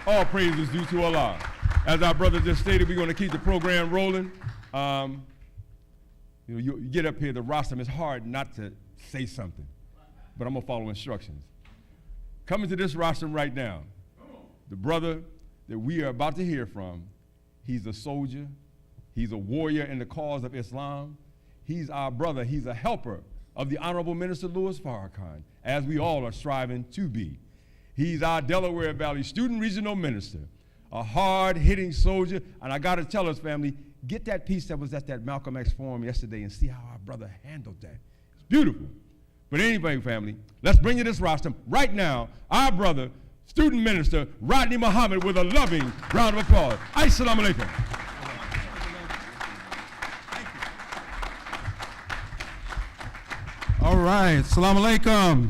All praise is due to Allah. As our brother just stated, we're going to keep the program rolling. You get up here, the rostrum, it's hard not to say something, but I'm going to follow instructions. Coming to this rostrum right now, the brother that we are about to hear from, he's a soldier, he's a warrior in the cause of Islam, he's our brother, he's a helper of the Honorable Minister-Louis-Farrakhan, as we all are striving to be. He's our Delaware Valley Student Regional Minister, a hard-hitting soldier, and I got to tell us, family, get that piece that was at that Malcolm X forum yesterday and see how our brother handled that. It's beautiful. But anyway, family, let's bring you this rostrum right now, our brother, Student Minister Rodney Muhammad, with a loving round of applause. Assalamu alaikum. All right, assalamu alaikum.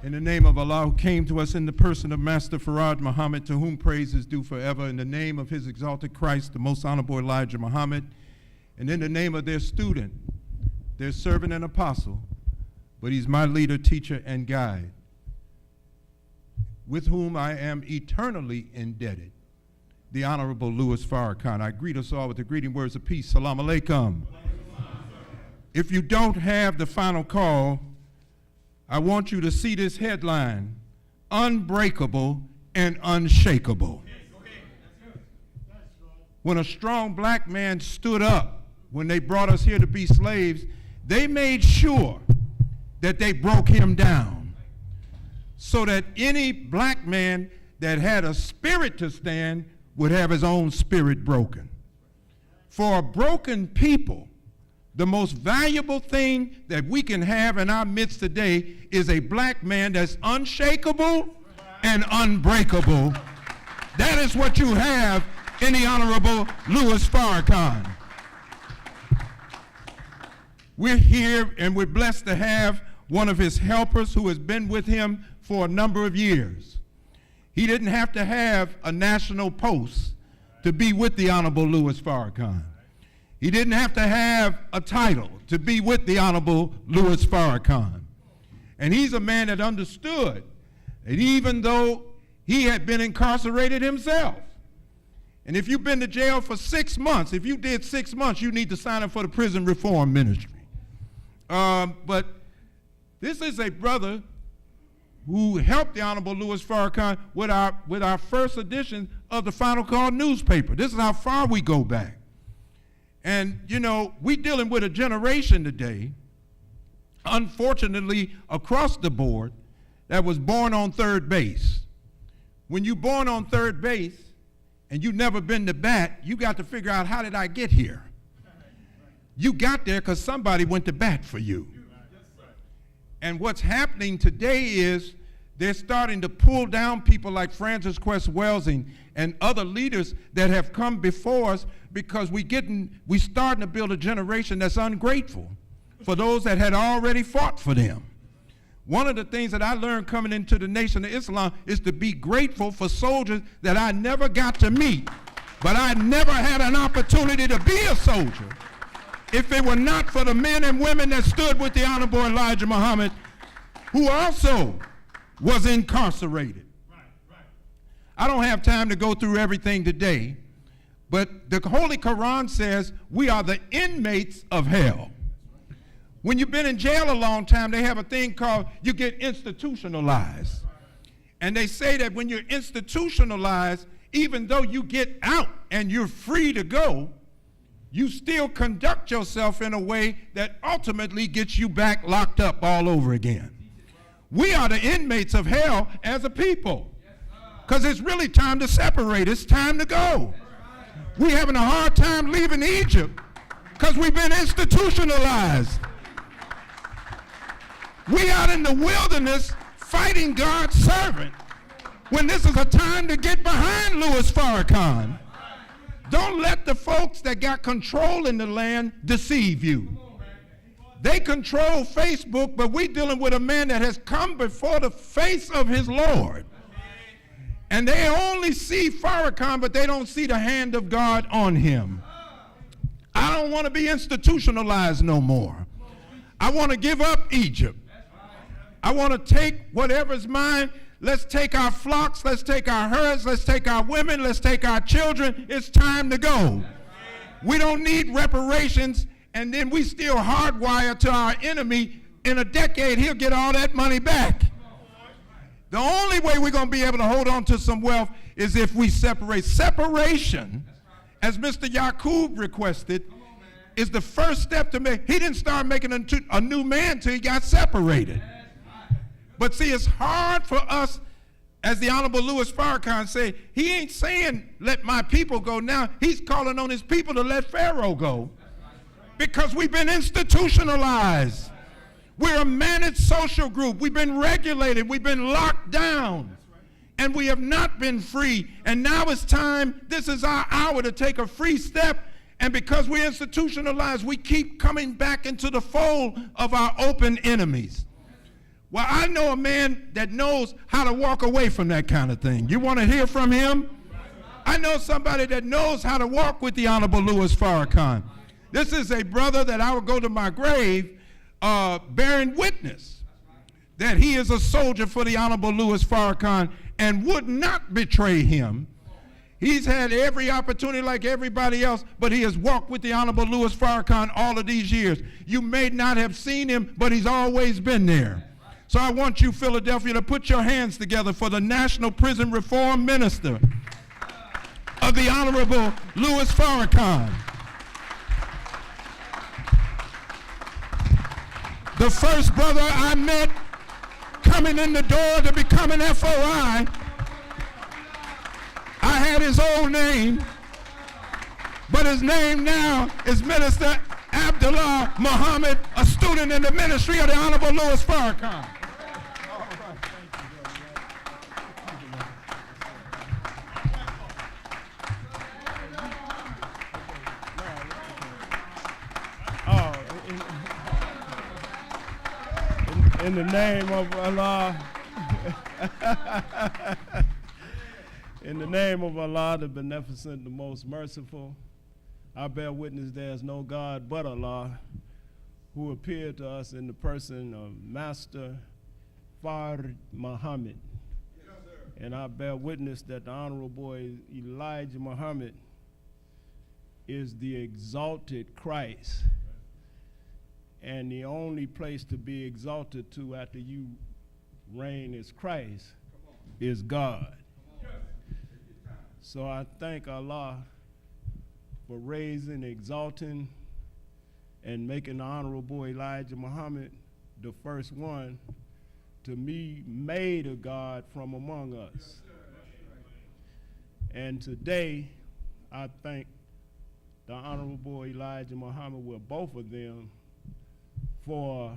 In the name of Allah, who came to us in the person of Master Farad Muhammad, to whom praise is due forever, in the name of his exalted Christ, the most honorable Elijah Muhammad, and in the name of their student, their servant and apostle, but he's my leader, teacher, and guide, with whom I am eternally indebted, the Honorable Louis Farrakhan. I greet us all with the greeting words of peace. Salam alaikum. If you don't have the final call, I want you to see this headline: unbreakable and unshakable. When a strong black man stood up, when they brought us here to be slaves, they made sure that they broke him down, so that any black man that had a spirit to stand would have his own spirit broken. For a broken people, the most valuable thing that we can have in our midst today is a black man that's unshakable and unbreakable. That is what you have in the Honorable Louis Farrakhan. We're here and we're blessed to have one of his helpers who has been with him for a number of years. He didn't have to have a national post to be with the Honorable Louis Farrakhan. He didn't have to have a title to be with the Honorable Louis Farrakhan. And he's a man that understood that even though he had been incarcerated himself, and if you've been to jail for 6 months, if you did 6 months, you need to sign up for the prison reform ministry. But this is a brother who helped the Honorable Louis Farrakhan with our first edition of the Final Call newspaper. This is how far we go back. And, you know, we're dealing with a generation today, unfortunately, across the board, that was born on third base. When you're born on third base and you've never been to bat, you got to figure out, how did I get here? You got there because somebody went to bat for you. And what's happening today is they're starting to pull down people like Francis Quest Welsing and other leaders that have come before us, because we're starting to build a generation that's ungrateful for those that had already fought for them. One of the things that I learned coming into the Nation of Islam is to be grateful for soldiers that I never got to meet, but I never had an opportunity to be a soldier. If it were not for the men and women that stood with the Honorable Elijah Muhammad, who also was incarcerated. I don't have time to go through everything today, but the Holy Quran says we are the inmates of hell. When you've been in jail a long time, they have a thing called, you get institutionalized. And they say that when you're institutionalized, even though you get out and you're free to go, you still conduct yourself in a way that ultimately gets you back locked up all over again. We are the inmates of hell as a people, because it's really time to separate. It's time to go. We're having a hard time leaving Egypt because we've been institutionalized. We out in the wilderness fighting God's servant when this is a time to get behind Louis Farrakhan. Don't let the folks that got control in the land deceive you. They control Facebook, but we're dealing with a man that has come before the face of his Lord. And they only see Farrakhan, but they don't see the hand of God on him. I don't want to be institutionalized no more. I want to give up Egypt. I want to take whatever's mine. Let's take our flocks, let's take our herds, let's take our women, let's take our children. It's time to go. We don't need reparations, and then we still hardwire to our enemy. In a decade, he'll get all that money back. The only way we're going to be able to hold on to some wealth is if we separate. Separation, as Mr. Yakub requested, is the first step to make. He didn't start making a new man till he got separated. But see, it's hard for us, as the Honorable Louis Farrakhan said, he ain't saying, let my people go now. He's calling on his people to let Pharaoh go. Because we've been institutionalized. We're a managed social group. We've been regulated. We've been locked down. And we have not been free. And now it's time, this is our hour to take a free step. And because we're institutionalized, we keep coming back into the fold of our open enemies. Well, I know a man that knows how to walk away from that kind of thing. You want to hear from him? I know somebody that knows how to walk with the Honorable Louis Farrakhan. This is a brother that I will go to my grave bearing witness that he is a soldier for the Honorable Louis Farrakhan and would not betray him. He's had every opportunity like everybody else, but he has walked with the Honorable Louis Farrakhan all of these years. You may not have seen him, but he's always been there. So I want you, Philadelphia, to put your hands together for the National Prison Reform Minister of the Honorable Louis Farrakhan. The first brother I met coming in the door to become an FOI, I had his old name, but his name now is Minister Abdullah Muhammad, a student in the ministry of the Honorable Louis Farrakhan. In the name of Allah, in the name of Allah, the Beneficent, the Most Merciful, I bear witness there is no God but Allah, who appeared to us in the person of Master Fard Muhammad. Yes, and I bear witness that the Honorable Elijah Muhammad is the exalted Christ. And the only place to be exalted to after you reign as Christ is God. So I thank Allah for raising, exalting, and making the Honorable Elijah Muhammad the first one to be made a God from among us. And today, I thank the Honorable Elijah Muhammad with both of them for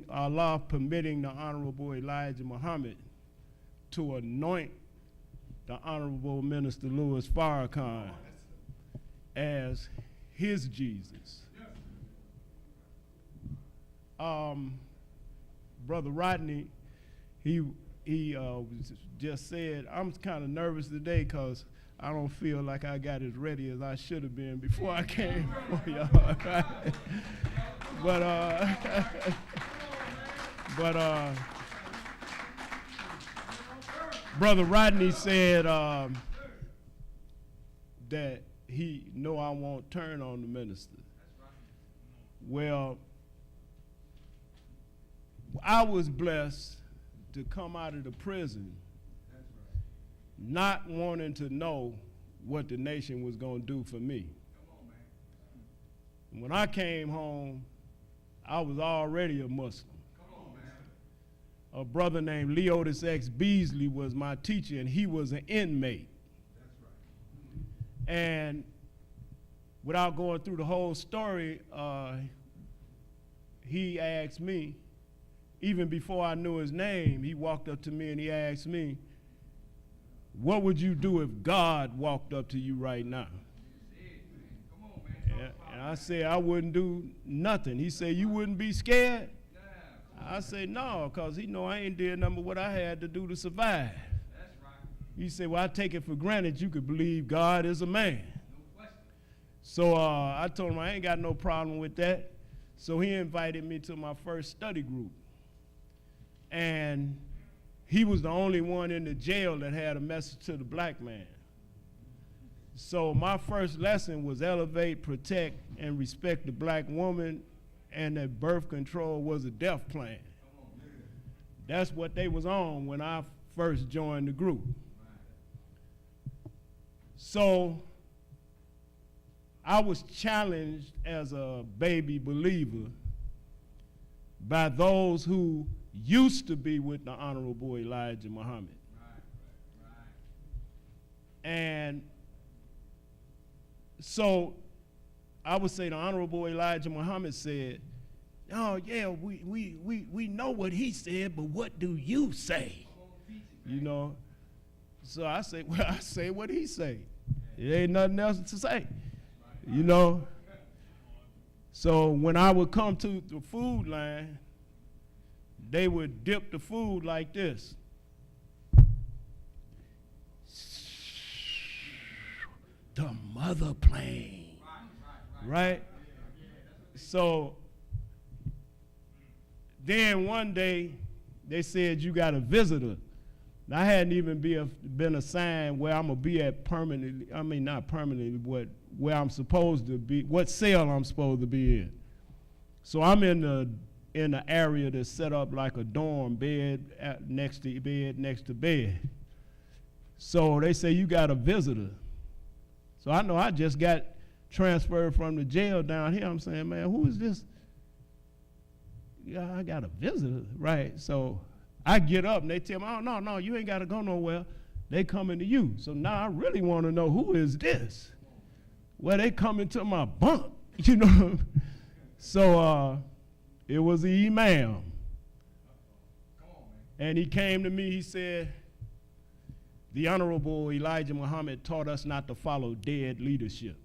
Allah permitting the Honorable Elijah Muhammad to anoint the Honorable Minister Louis Farrakhan as his Jesus. Brother Rodney, he just said, I'm kind of nervous today because I don't feel like I got as ready as I should have been before I came for y'all. Right? But Brother Rodney said that he know I won't turn on the minister. Well, I was blessed to come out of the prison not wanting to know what the nation was going to do for me. When I came home, I was already a Muslim. A brother named Leotis X. Beasley was my teacher, and he was an inmate. And without going through the whole story, he asked me, even before I knew his name, he walked up to me and he asked me, what would you do if God walked up to you right now? And I said, I wouldn't do nothing. He said, you wouldn't be scared? I said, no, because he know I ain't did nothing but what I had to do to survive. He said, well, I take it for granted you could believe God is a man. So I told him I ain't got no problem with that. So he invited me to my first study group. And he was the only one in the jail that had a message to the black man. So my first lesson was elevate, protect, and respect the black woman, and that birth control was a death plan. That's what they was on when I first joined the group. So I was challenged as a baby believer by those who used to be with the Honorable Elijah Muhammad. And so I would say the Honorable Elijah Muhammad said, oh yeah, we know what he said, but what do you say? You know? So I say, well, I say what he say. It ain't nothing else to say. You know? So when I would come to the food line, they would dip the food like this. The mother plane, right? So then one day they said, you got a visitor. And I hadn't even been assigned where I'm gonna be at permanently, I mean not permanently, but where I'm supposed to be, what cell I'm supposed to be in. So I'm in the area that's set up like a dorm, bed next to bed. So they say, you got a visitor. So I know I just got transferred from the jail down here. I'm saying, man, who is this? Yeah, I got a visitor, right? So I get up and they tell me, oh, no, you ain't got to go nowhere. They coming to you. So now I really want to know, who is this? Well, they coming to my bunk, you know? So it was the imam. And he came to me, he said, the Honorable Elijah Muhammad taught us not to follow dead leadership.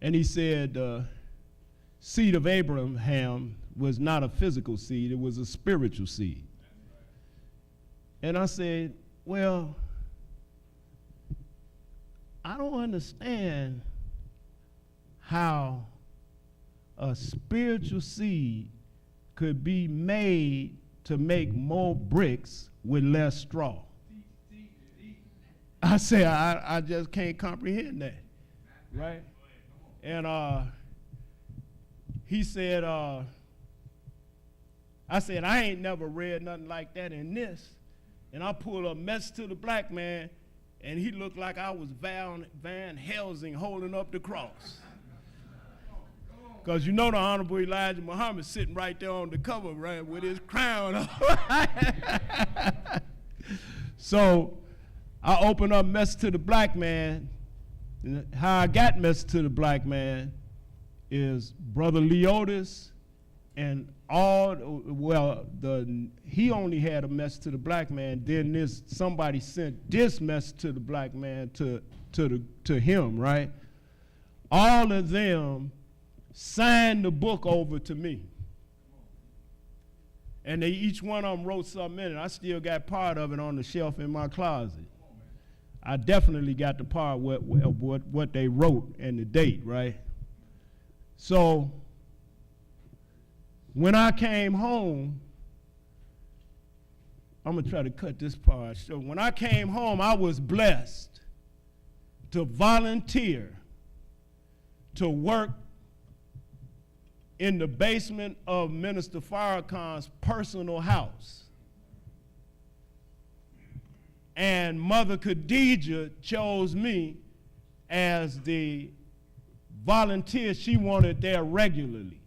And he said, seed of Abraham was not a physical seed, it was a spiritual seed. And I said, well, I don't understand how a spiritual seed could be made to make more bricks with less straw. I said, I just can't comprehend that, right? And he said, I said, I ain't never read nothing like that in this. And I pulled a message to the black man, and he looked like I was Van Helsing holding up the cross. Because you know the Honorable Elijah Muhammad sitting right there on the cover, right, with his crown on. So I opened up message to the black man. And how I got message to the black man is Brother Leotis and he only had a message to the black man. Then somebody sent this message to the black man to him, right? All of them signed the book over to me. And each one of them wrote something in it. I still got part of it on the shelf in my closet. I definitely got the part of what they wrote and the date, right? So when I came home, I'm gonna try to cut this part. So when I came home, I was blessed to volunteer to work in the basement of Minister Farrakhan's personal house. And Mother Khadijah chose me as the volunteer she wanted there regularly.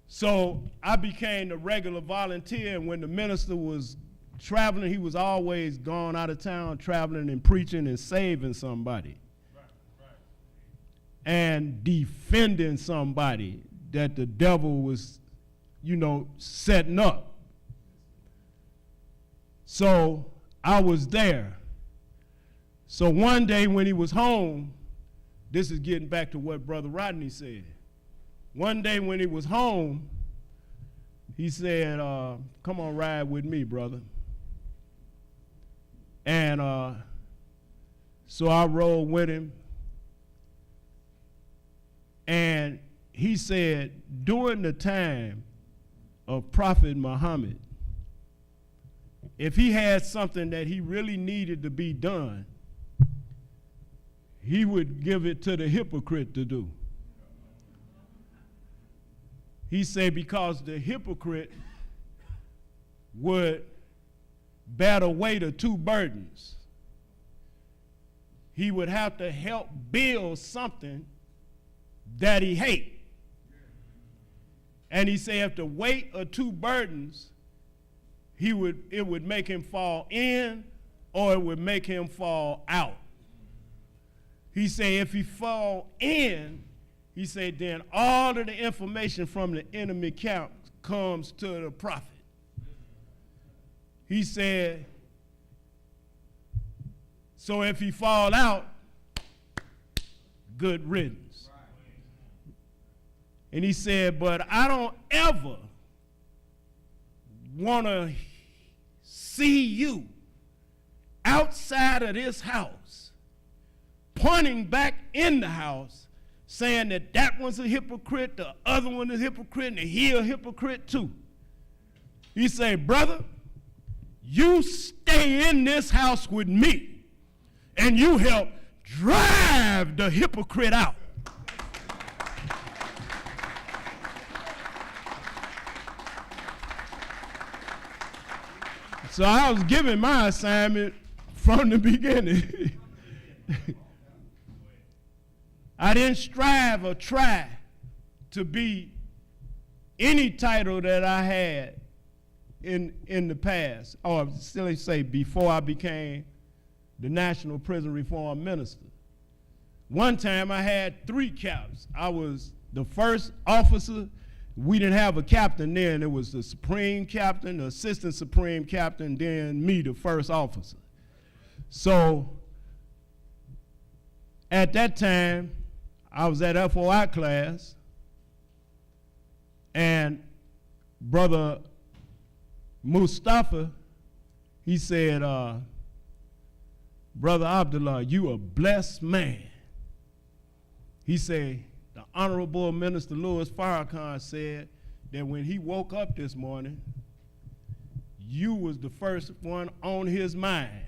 So I became the regular volunteer, and when the minister was traveling, he was always gone out of town, traveling and preaching and saving somebody. And defending somebody that the devil was, setting up. So I was there. So one day when he was home, this is getting back to what Brother Rodney said. One day when he was home, he said, come on, ride with me, brother. And so I rode with him. And he said, during the time of Prophet Muhammad, if he had something that he really needed to be done, he would give it to the hypocrite to do. He said because the hypocrite would bear the weight of two burdens. He would have to help build something that he hates. And he said if the weight of two burdens, it would make him fall in or it would make him fall out. He said if he fall in, he said then all of the information from the enemy camp comes to the prophet. He said, so if he fall out, good riddance. And he said, but I don't ever want to see you outside of this house pointing back in the house saying that that one's a hypocrite, the other one is a hypocrite, and he a hypocrite too. He said, brother, you stay in this house with me and you help drive the hypocrite out. So I was given my assignment from the beginning. I didn't strive or try to be any title that I had in the past, or still say before I became the National Prison Reform Minister. One time I had 3 caps. I was the first officer. We didn't have a captain then. It was the supreme captain, the assistant supreme captain, then me, the first officer. So at that time, I was at FOI class, and Brother Mustafa, he said, Brother Abdullah, you a blessed man. He said, the Honorable Minister-Louis-Farrakhan said that when he woke up this morning, you was the first one on his mind.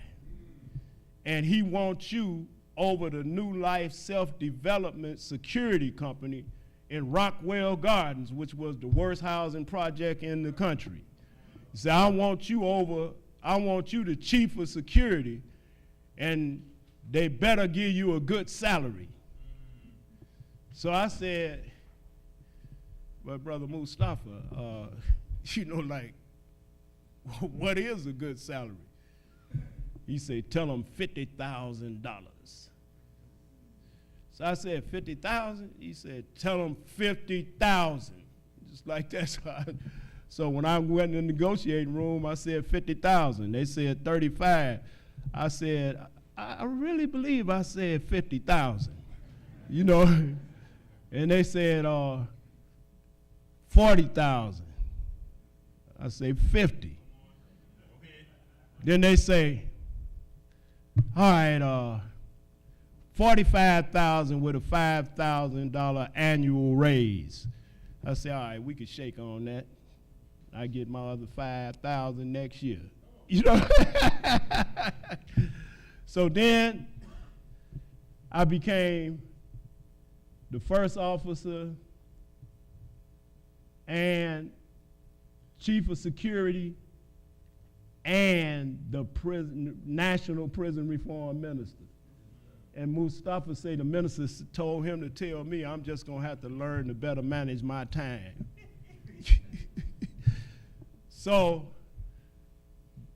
And he wants you over the New Life Self-Development Security Company in Rockwell Gardens, which was the worst housing project in the country. He said, I want you the chief of security, and they better give you a good salary. So I said, but Brother Mustafa, like, what is a good salary? He said, tell them $50,000. So I said, 50,000? He said, tell them 50,000. Just like that. So when I went in the negotiating room, I said 50,000. They said 35. I said, I really believe I said 50,000. And they said 40,000. I say 50. Then they say, all right, 45,000 with a $5,000 annual raise. I say, all right, we could shake on that. I get my other 5,000 next year. So then I became the first officer and chief of security and the National Prison Reform Minister. And Mustafa said the minister told him to tell me I'm just going to have to learn to better manage my time. So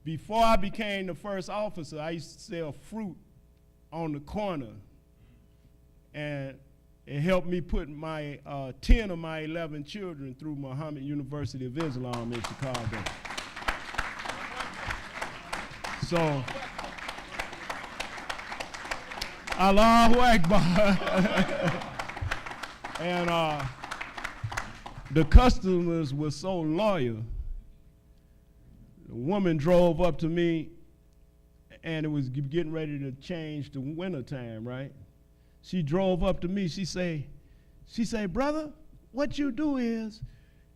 before I became the first officer, I used to sell fruit on the corner, and it helped me put my 10 of my 11 children through Muhammad University of Islam in Chicago. So, Allahu Akbar. And the customers were so loyal. The woman drove up to me, and it was getting ready to change to winter time, right? She drove up to me, she say, brother, what you do is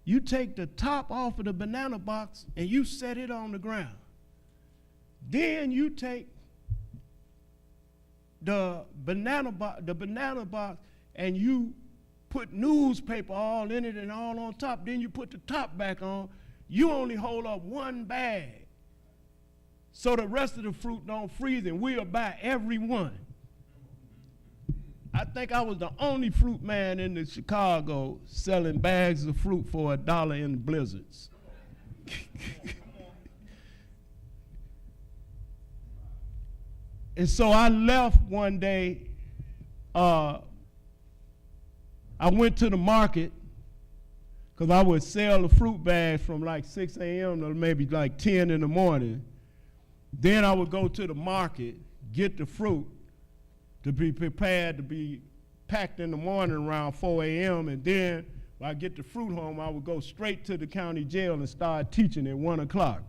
you take the top off of the banana box and you set it on the ground. Then you take the banana box and you put newspaper all in it and all on top. Then you put the top back on. You only hold up one bag, so the rest of the fruit don't freeze, and we'll buy every one. I think I was the only fruit man in the Chicago selling bags of fruit for $1 in blizzards. And so I left one day. I went to the market because I would sell the fruit bags from like 6 a.m. to maybe like 10 in the morning. Then I would go to the market, get the fruit to be prepared to be packed in the morning around 4 a.m. And then when I get the fruit home, I would go straight to the county jail and start teaching at 1 o'clock.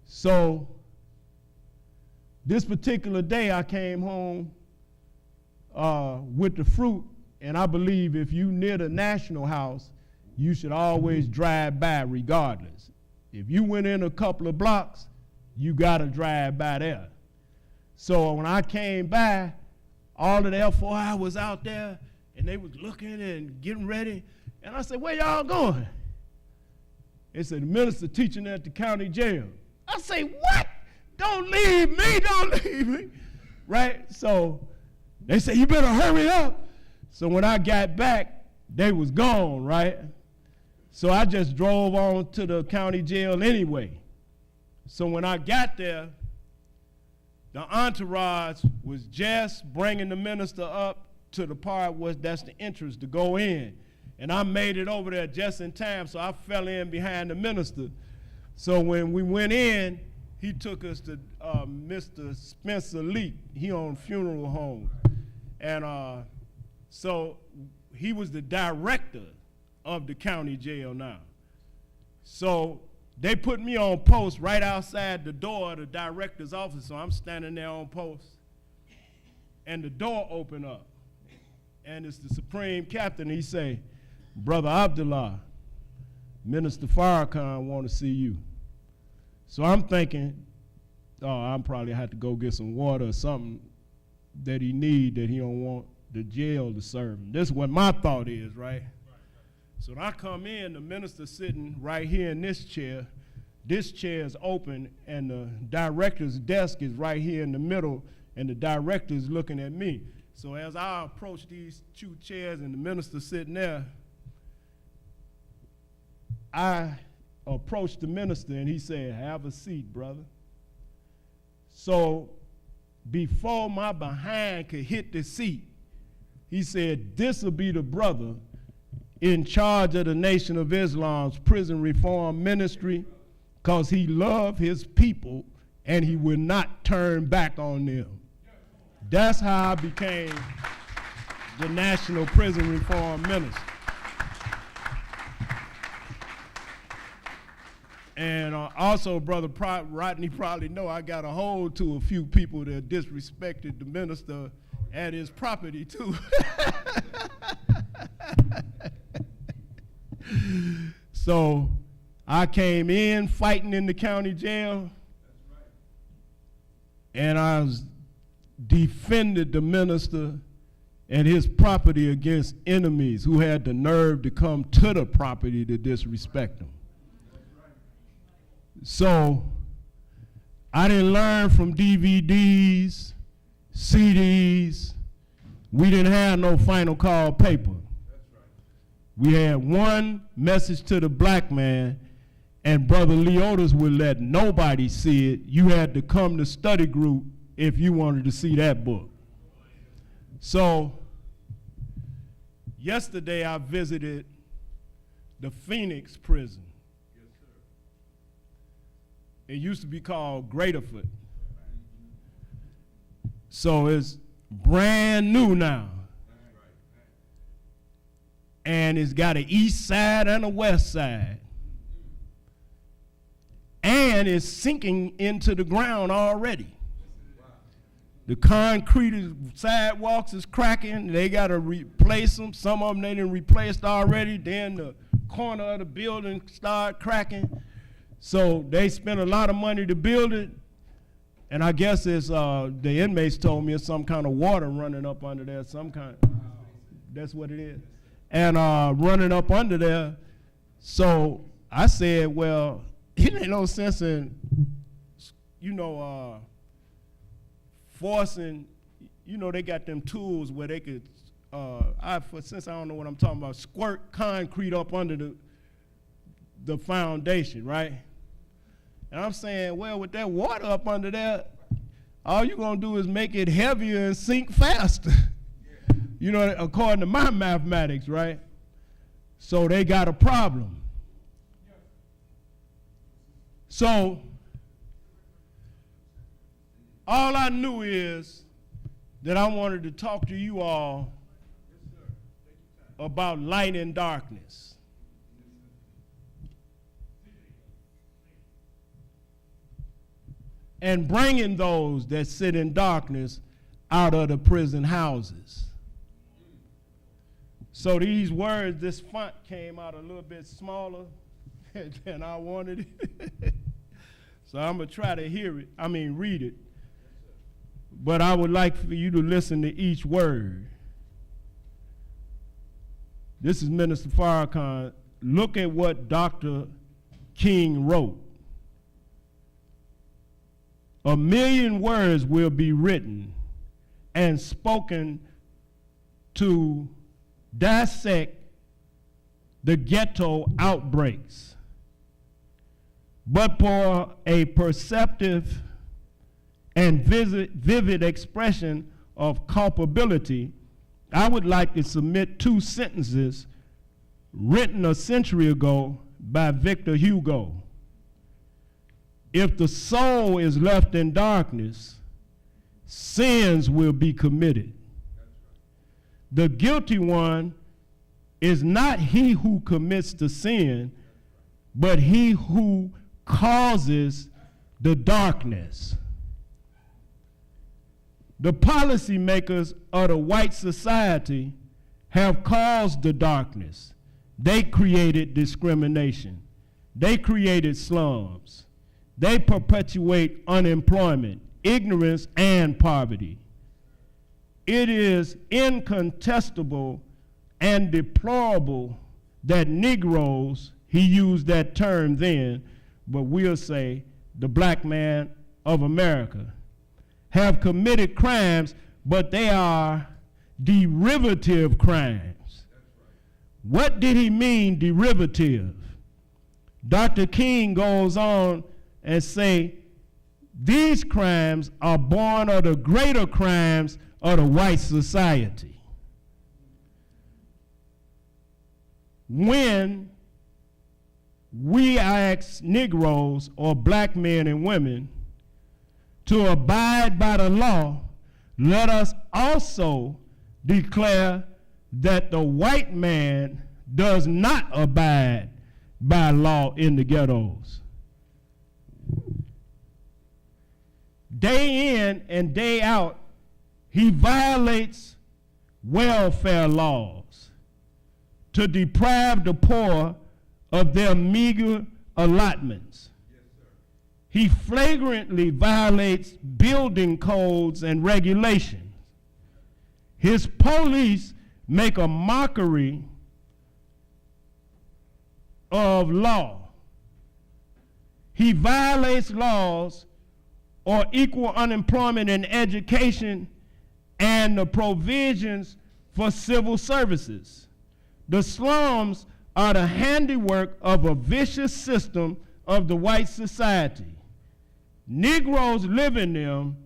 So this particular day I came home with the fruit, and I believe if you near the National House, you should always drive by regardless. If you went in a couple of blocks, you gotta drive by there. So when I came by, all of the F4I was out there, and they was looking and getting ready, and I said, where y'all going? They said, the minister teaching at the county jail. I say, what? Don't leave me, don't leave me, right? So they said, you better hurry up. So when I got back, they was gone, right? So I just drove on to the county jail anyway. So when I got there, the entourage was just bringing the minister up to the part where that's the entrance to go in. And I made it over there just in time, so I fell in behind the minister. So when we went in, he took us to Mr. Spencer Lee. He owned funeral homes. And so he was the director of the county jail now. So they put me on post right outside the door of the director's office. So I'm standing there on post, and the door opened up. And it's the supreme captain. He say, Brother Abdullah, Minister-Farrakhan want to see you. So I'm thinking, oh, I'm probably have to go get some water or something that he need that he don't want the jail to serve him. This is what my thought is, right? So when I come in, the minister sitting right here in this chair. This chair is open, and the director's desk is right here in the middle, and the director is looking at me. So as I approach these two chairs and the minister sitting there, I approached the minister, and he said, have a seat, brother. So before my behind could hit the seat, he said, this will be the brother in charge of the Nation of Islam's prison reform ministry, because he loved his people and he would not turn back on them. That's how I became the National Prison Reform Minister. And also, Brother Rodney probably know I got a hold to a few people that disrespected the minister at his property too. So I came in fighting in the county jail, and I was defended the minister and his property against enemies who had the nerve to come to the property to disrespect him. So I didn't learn from DVDs, CDs. We didn't have no final call paper. We had one message to the black man, and Brother Leotis would let nobody see it. You had to come to study group if you wanted to see that book. So yesterday I visited the Phoenix prison. Yes, sir. It used to be called Greaterfoot. So it's brand new now. And it's got an east side and a west side. And it's sinking into the ground already. The concrete sidewalks is cracking. They got to replace them. Some of them they done replaced already. Then the corner of the building started cracking. So they spent a lot of money to build it. And I guess it's, the inmates told me it's some kind of water running up under there, some kind. That's what it is. And running up under there. So I said, well, it ain't no sense in, forcing, they got them tools where they could, since I don't know what I'm talking about, squirt concrete up under the foundation, right? And I'm saying, well, with that water up under there, all you're going to do is make it heavier and sink faster. According to my mathematics, right? So they got a problem. So all I knew is that I wanted to talk to you all about light and darkness. And bringing those that sit in darkness out of the prison houses. So these words, this font came out a little bit smaller than I wanted it. So I'm going to try to read it. But I would like for you to listen to each word. This is Minister Farrakhan. Look at what Dr. King wrote. 1,000,000 words will be written and spoken to dissect the ghetto outbreaks. But for a perceptive and vivid expression of culpability, I would like to submit 2 sentences written a century ago by Victor Hugo. If the soul is left in darkness, sins will be committed. The guilty one is not he who commits the sin, but he who causes the darkness. The policymakers of the white society have caused the darkness. They created discrimination. They created slums. They perpetuate unemployment, ignorance, and poverty. It is incontestable and deplorable that Negroes, he used that term then, but we'll say the black man of America, have committed crimes, but they are derivative crimes. What did he mean, derivative? Dr. King goes on and say, these crimes are born of the greater crimes of the white society. When we ask Negroes or black men and women to abide by the law, let us also declare that the white man does not abide by law in the ghettos. Day in and day out, he violates welfare laws to deprive the poor of their meager allotments. He flagrantly violates building codes and regulations. His police make a mockery of law. He violates laws or equal unemployment and education and the provisions for civil services. The slums are the handiwork of a vicious system of the white society. Negroes live in them,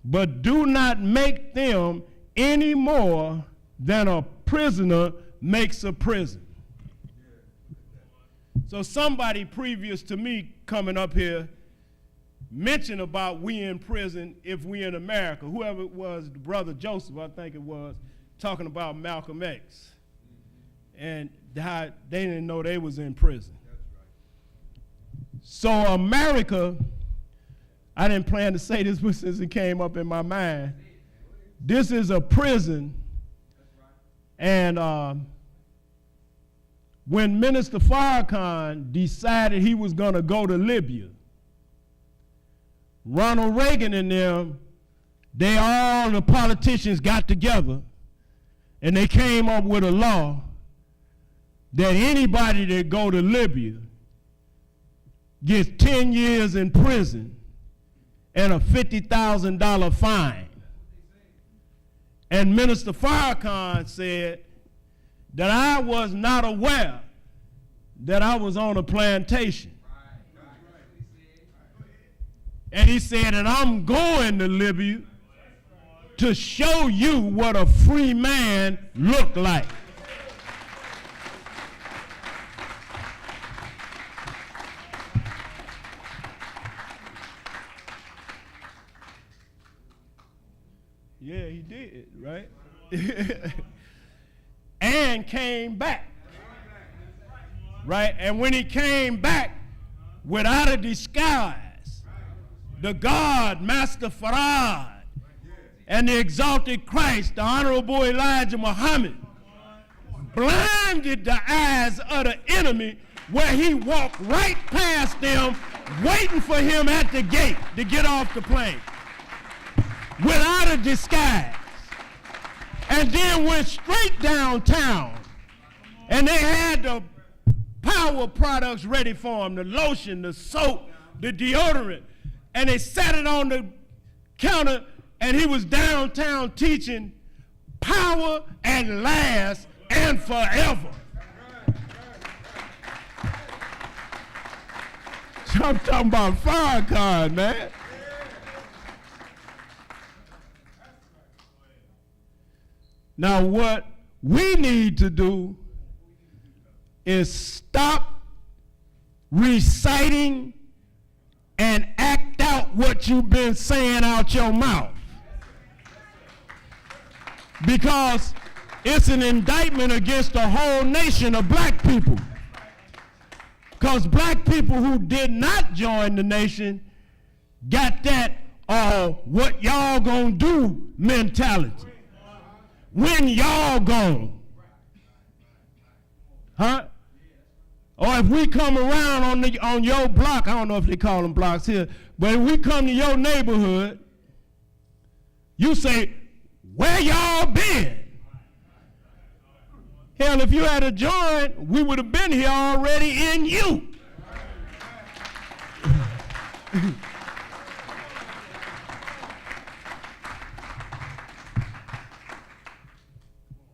but do not make them any more than a prisoner makes a prison. So somebody previous to me coming up here mentioned about we in prison if we in America. Whoever it was, Brother Joseph, I think it was, talking about Malcolm X. And how they didn't know they was in prison. So America, I didn't plan to say this, but since it came up in my mind, this is a prison, and when Minister Farrakhan decided he was going to go to Libya, Ronald Reagan and them, all the politicians got together and they came up with a law that anybody that go to Libya gets 10 years in prison and a $50,000 fine. And Minister Farrakhan said that I was not aware that I was on a plantation. And he said that I'm going to Libya to show you what a free man looked like. Yeah, he did, right? And came back. Right? And when he came back without a disguise, the God, Master Farad, and the exalted Christ, the Honorable Elijah Muhammad, blinded the eyes of the enemy where he walked right past them, waiting for him at the gate to get off the plane without a disguise. And then went straight downtown, and they had the power products ready for him, the lotion, the soap, the deodorant, and they sat it on the counter, and he was downtown teaching power and last and forever. So I'm talking about Farrakhan, man. Now what we need to do is stop reciting and act out what you've been saying out your mouth. Because it's an indictment against the whole nation of black people. Because black people who did not join the nation got that what y'all gonna do mentality. When y'all gone? Huh? Or if we come around on your block, I don't know if they call them blocks here, but if we come to your neighborhood, you say, where y'all been? Hell, if you had a joint, we would have been here already in you.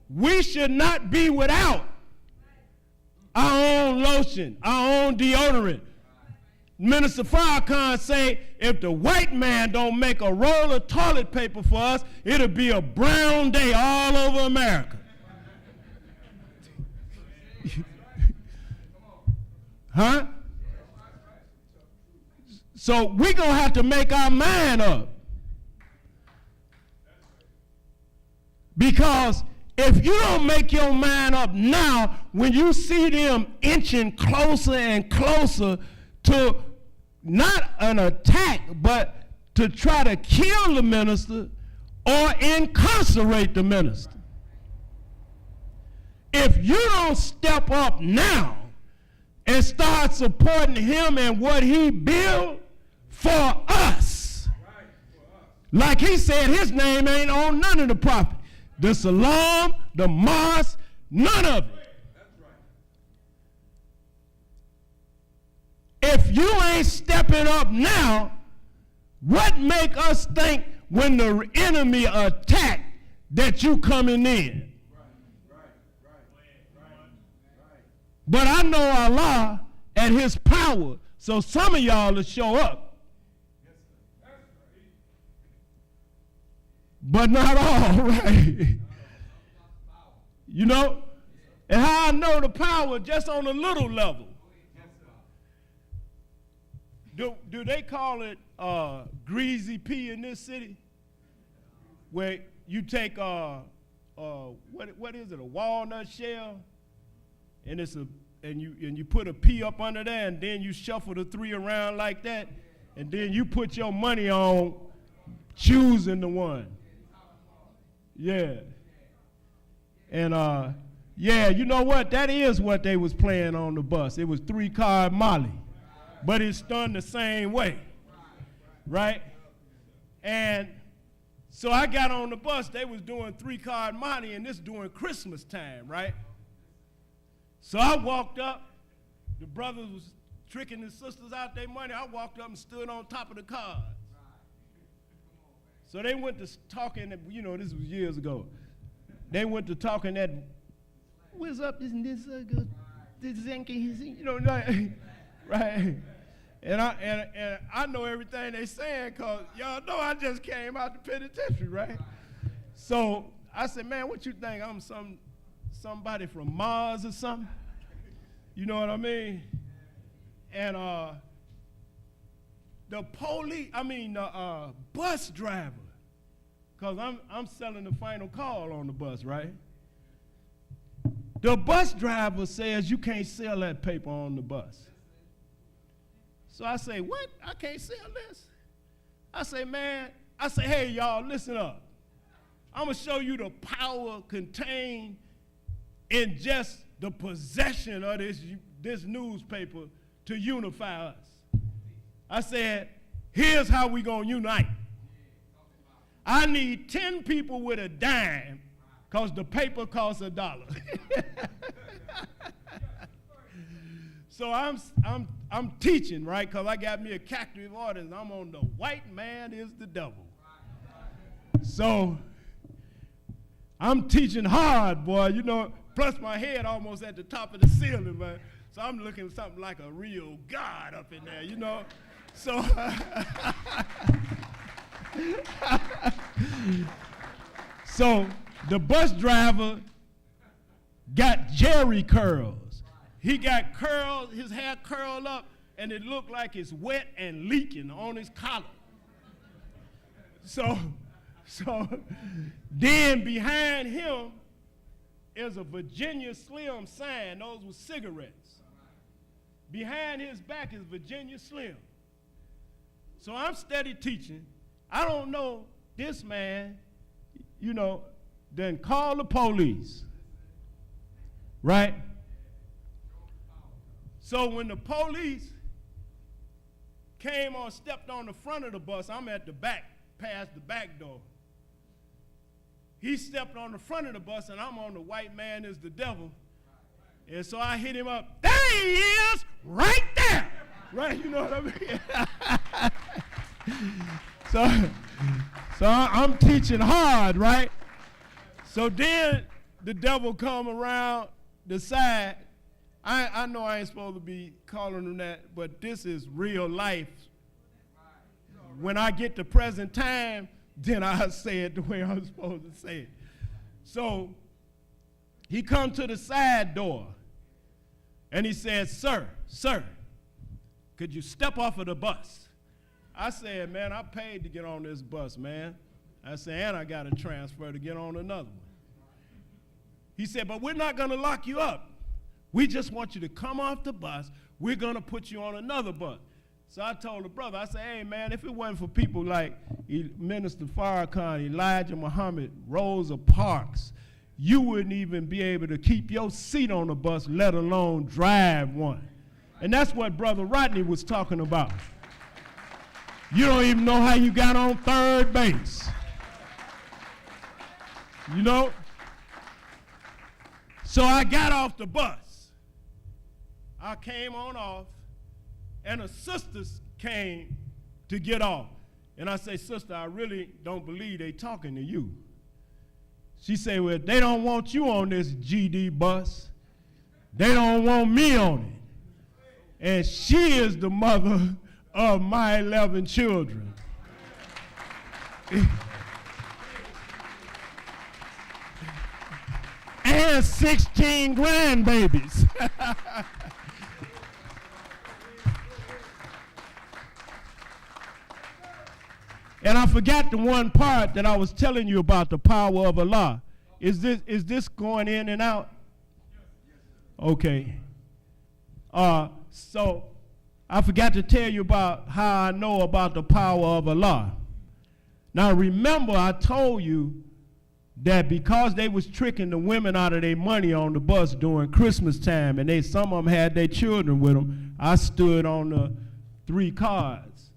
We should not be without our own lotion, our own deodorant. Minister Farrakhan say, if the white man don't make a roll of toilet paper for us, it'll be a brown day all over America. Huh? So we're going to have to make our mind up. Because if you don't make your mind up now, when you see them inching closer and closer to not an attack, but to try to kill the minister or incarcerate the minister. If you don't step up now and start supporting him and what he built for us, like he said, his name ain't on none of the property. The Salam, the mosque, none of it. If you ain't stepping up now, what make us think when the enemy attack that you coming in? But I know Allah and his power, so some of y'all will show up. But not all, right? You know? And how I know the power just on a little level. Do they call it greasy pea in this city? Where you take what is it, a walnut shell, and you put a pea up under there, and then you shuffle the three around like that, and then you put your money on choosing the one. Yeah. And Yeah, you know what? That is what they was playing on the bus. It was 3-card Molly. But it's done the same way. Right? And so I got on the bus. They was doing 3-card Molly, and this during Christmas time, right? So I walked up. The brothers was tricking the sisters out their money. I walked up and stood on top of the cards. So they went to talking, you know, this was years ago. They went to talking that, what's up, isn't this good? This you know, right? And I know everything they saying because y'all know I just came out the penitentiary, right? So I said, man, what you think? I'm somebody from Mars or something? You know what I mean? And the bus driver, because I'm selling the final call on the bus, right? The bus driver says you can't sell that paper on the bus. So I say, what? I can't sell this? I say, hey, y'all, listen up. I'm going to show you the power contained in just the possession of this newspaper to unify us. I said, here's how we going to unite. I need 10 people with a dime because the paper costs $1. So I'm teaching, right, because I got me a captive audience. I'm on the white man is the devil. So I'm teaching hard, boy, you know, plus my head almost at the top of the ceiling, man. So I'm looking something like a real God up in there, you know. So, so the bus driver got Jerry curls. He got curls, his hair curled up, and it looked like it's wet and leaking on his collar. So then behind him is a Virginia Slim sign. Those were cigarettes. Behind his back is Virginia Slim. So I'm steady teaching. I don't know this man, you know, then call the police, right? So when the police came on, stepped on the front of the bus, I'm at the back, past the back door. He stepped on the front of the bus, and I'm on the white man is the devil. And so I hit him up. There he is, right there. Right, you know what I mean? So I'm teaching hard, right? So then the devil come around the side. I know I ain't supposed to be calling him that, but this is real life. When I get to present time, then I say it the way I'm supposed to say it. So he come to the side door, and he says, sir, could you step off of the bus? I said, man, I paid to get on this bus, man. I said, and I got a transfer to get on another one. He said, but we're not going to lock you up. We just want you to come off the bus. We're going to put you on another bus. So I told the brother, I said, hey, man, if it wasn't for people like Minister-Farrakhan, Elijah Muhammad, Rosa Parks, you wouldn't even be able to keep your seat on the bus, let alone drive one. And that's what Brother Rodney was talking about. You don't even know how you got on third base. You know? So I got off the bus. I came on off, and the sisters came to get off. And I say, sister, I really don't believe they talking to you. She said, well, they don't want you on this GD bus. They don't want me on it. And she is the mother of my 11 children. And 16 grandbabies. And I forgot the one part that I was telling you about, the power of Allah. Is this going in and out? Okay. So I forgot to tell you about how I know about the power of Allah. Now remember, I told you that because they was tricking the women out of their money on the bus during Christmas time, and some of them had their children with them, I stood on the 3 cars.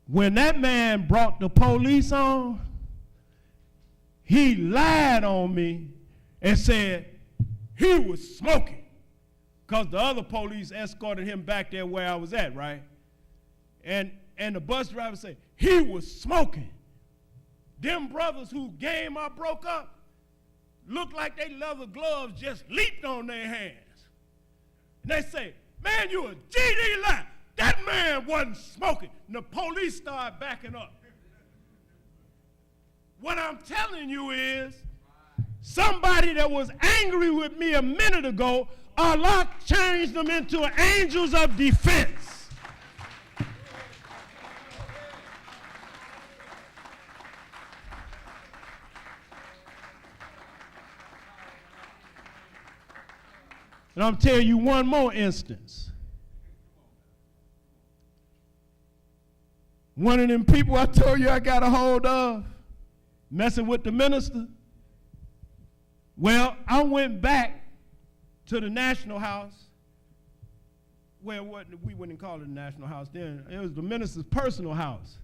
When that man brought the police on, he lied on me and said he was smoking, because the other police escorted him back there where I was at, right? And the bus driver said he was smoking. Them brothers whose game I broke up looked like they leather gloves just leaped on their hands. And they say, man, you a GD lie. That man wasn't smoking. And the police started backing up. What I'm telling you is, somebody that was angry with me a minute ago, Allah changed them into angels of defense. And I'm telling you one more instance. One of them people I told you I got a hold of, messing with the minister. Well, I went back to the National House. Well, we wouldn't call it the National House then. It was the minister's personal house.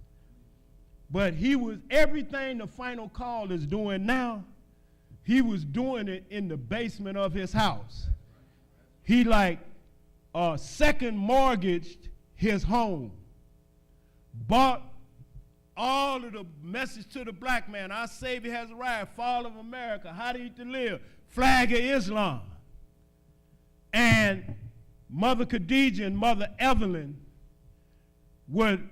But he was, everything the final call is doing now, he was doing it in the basement of his house. He second mortgaged his home, bought all of the message to the black man, our Savior has arrived, fall of America, how to eat to live, flag of Islam. And Mother Khadijah and Mother Evelyn would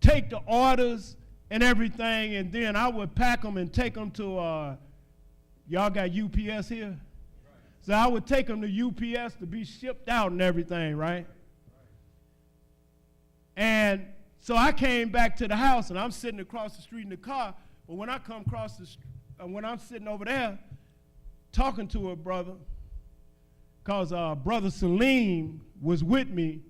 take the orders and everything, and then I would pack them and take them to, y'all got UPS here? So I would take them to UPS to be shipped out and everything, right? And so I came back to the house, and I'm sitting across the street in the car. But when I come across the street, when I'm sitting over there talking to a brother, because Brother Salim was with me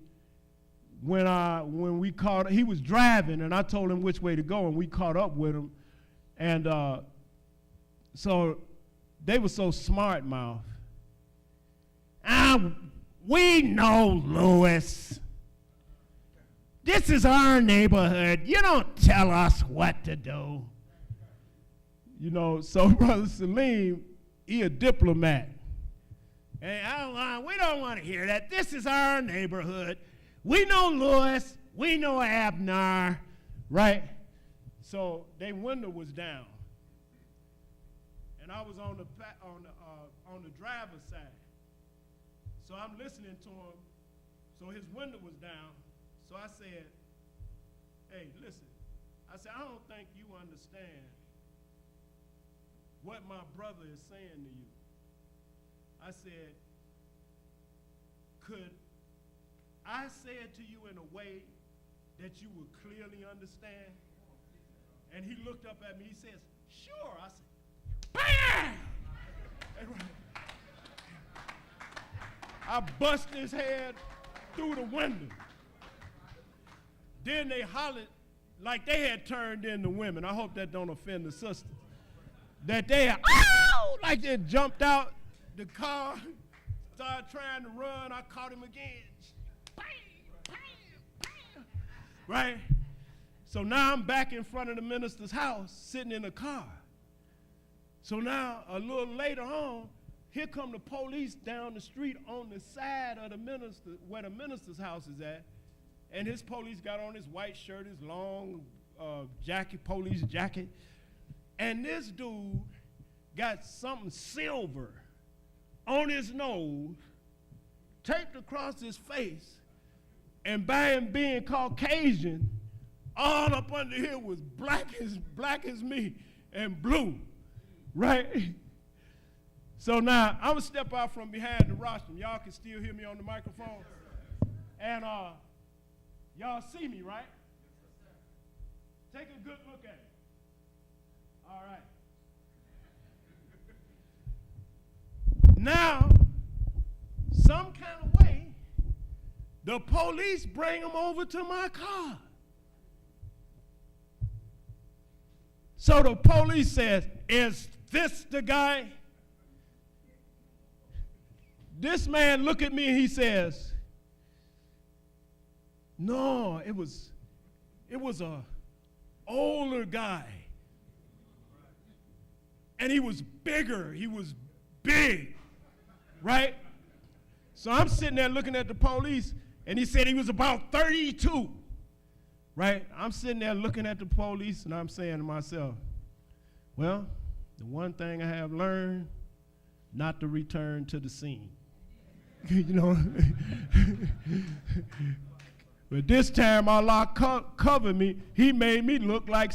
when we caught, he was driving, and I told him which way to go, and we caught up with him. And so they were so smart-mouthed. We know, Louis. This is our neighborhood. You don't tell us what to do. You know, so Brother Salim, he a diplomat. And we don't want to hear that. This is our neighborhood. We know Louis. We know Abner, right? So their window was down. And I was on the driver's side. So I'm listening to him. So his window was down. So I said, hey, listen. I said, I don't think you understand what my brother is saying to you. I said, could I say it to you in a way that you would clearly understand? And he looked up at me. He says, sure. I said, bam! I bust his head through the window. Then they hollered like they had turned into women. I hope that don't offend the sisters. That they had, oh, like they jumped out the car, started trying to run. I caught him again. Bam, bam, bam. Right? So now I'm back in front of the minister's house, sitting in the car. So now, a little later on, here come the police down the street on the side of the minister, where the minister's house is at. And his police got on his white shirt, his long jacket, police jacket. And this dude got something silver on his nose, taped across his face, and by him being Caucasian, all up under here was black as me and blue, right? So now, I'm gonna step out from behind the rostrum. Y'all can still hear me on the microphone. And y'all see me, right? Take a good look at it. All right. Now, some kind of way, the police bring them over to my car. So the police says, is this the guy? This man look at me and he says, no, it was a older guy. And he was bigger, he was big, right? So I'm sitting there looking at the police, and he said he was about 32, right? I'm sitting there looking at the police, and I'm saying to myself, well, the one thing I have learned, not to return to the scene. You know? But this time Allah covered me. He made me look like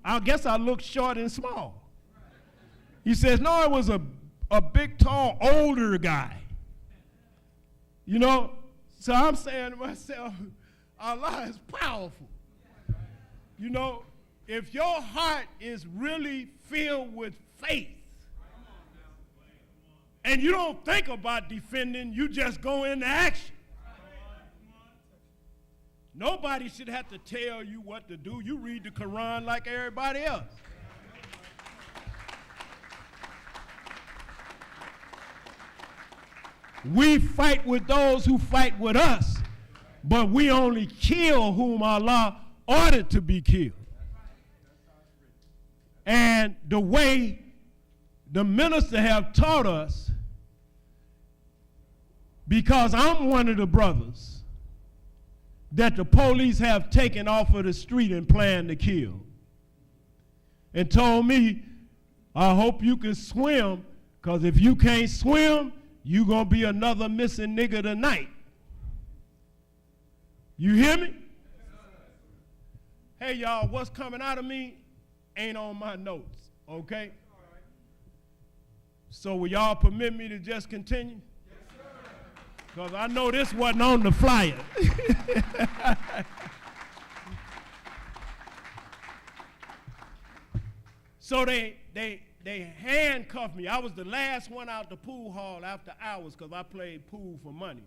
I guess I looked short and small. He says, no, it was a big, tall, older guy. You know? So I'm saying to myself, Allah is powerful. You know, if your heart is really filled with faith, and you don't think about defending, you just go into action. Nobody should have to tell you what to do. You read the Quran like everybody else. We fight with those who fight with us, but we only kill whom Allah ordered to be killed. And the way the minister have taught us, because I'm one of the brothers that the police have taken off of the street and planned to kill, and told me, I hope you can swim, because if you can't swim, you gonna be another missing nigga tonight. You hear me? Hey y'all, what's coming out of me ain't on my notes, okay? So will y'all permit me to just continue? Because I know this wasn't on the flyer. So they handcuffed me. I was the last one out the pool hall after hours because I played pool for money.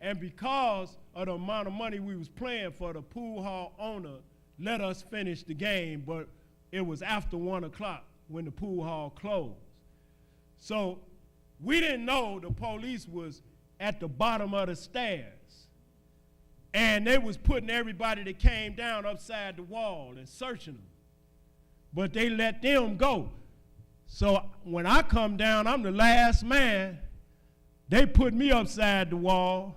And because of the amount of money we was playing for, the pool hall owner let us finish the game, but it was after 1 o'clock when the pool hall closed. So we didn't know the police was at the bottom of the stairs. And they was putting everybody that came down upside the wall and searching them. But they let them go. So when I come down, I'm the last man. They put me upside the wall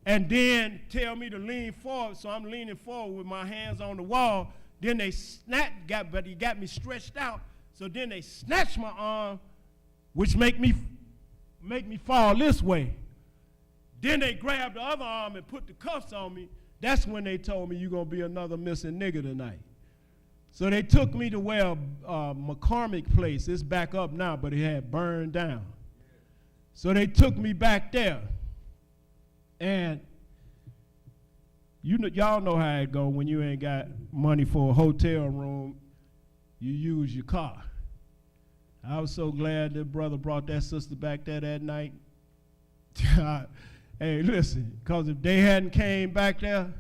and then tell me to lean forward. So I'm leaning forward with my hands on the wall. Then they but he got me stretched out. So then they snatched my arm, which make me fall this way. Then they grabbed the other arm and put the cuffs on me. That's when they told me, you're going to be another missing nigga tonight. So they took me to where McCormick Place, it's back up now, but it had burned down. So they took me back there. And y'all know how it go when you ain't got money for a hotel room, you use your car. I was so glad that brother brought that sister back there that night. Hey, listen, because if they hadn't came back there,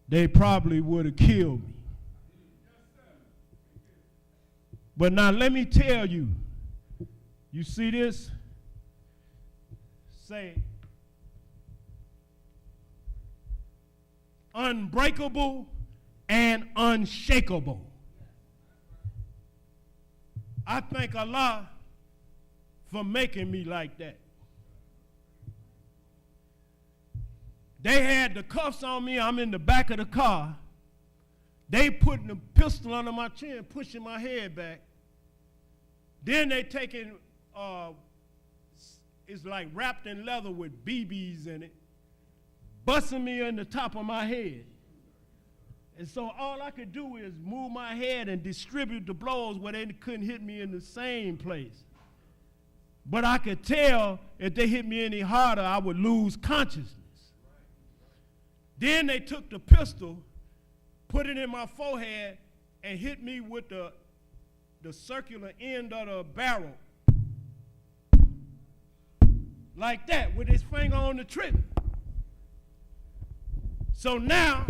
they probably would have killed me. But now let me tell you, you see this? Say, unbreakable and unshakable. I thank Allah for making me like that. They had the cuffs on me. I'm in the back of the car. They putting the pistol under my chin, pushing my head back. Then they taking, it's like wrapped in leather with BBs in it, busting me in the top of my head. And so all I could do is move my head and distribute the blows where they couldn't hit me in the same place. But I could tell if they hit me any harder, I would lose consciousness. Then they took the pistol, put it in my forehead, and hit me with the circular end of the barrel. Like that, with his finger on the trigger. So now,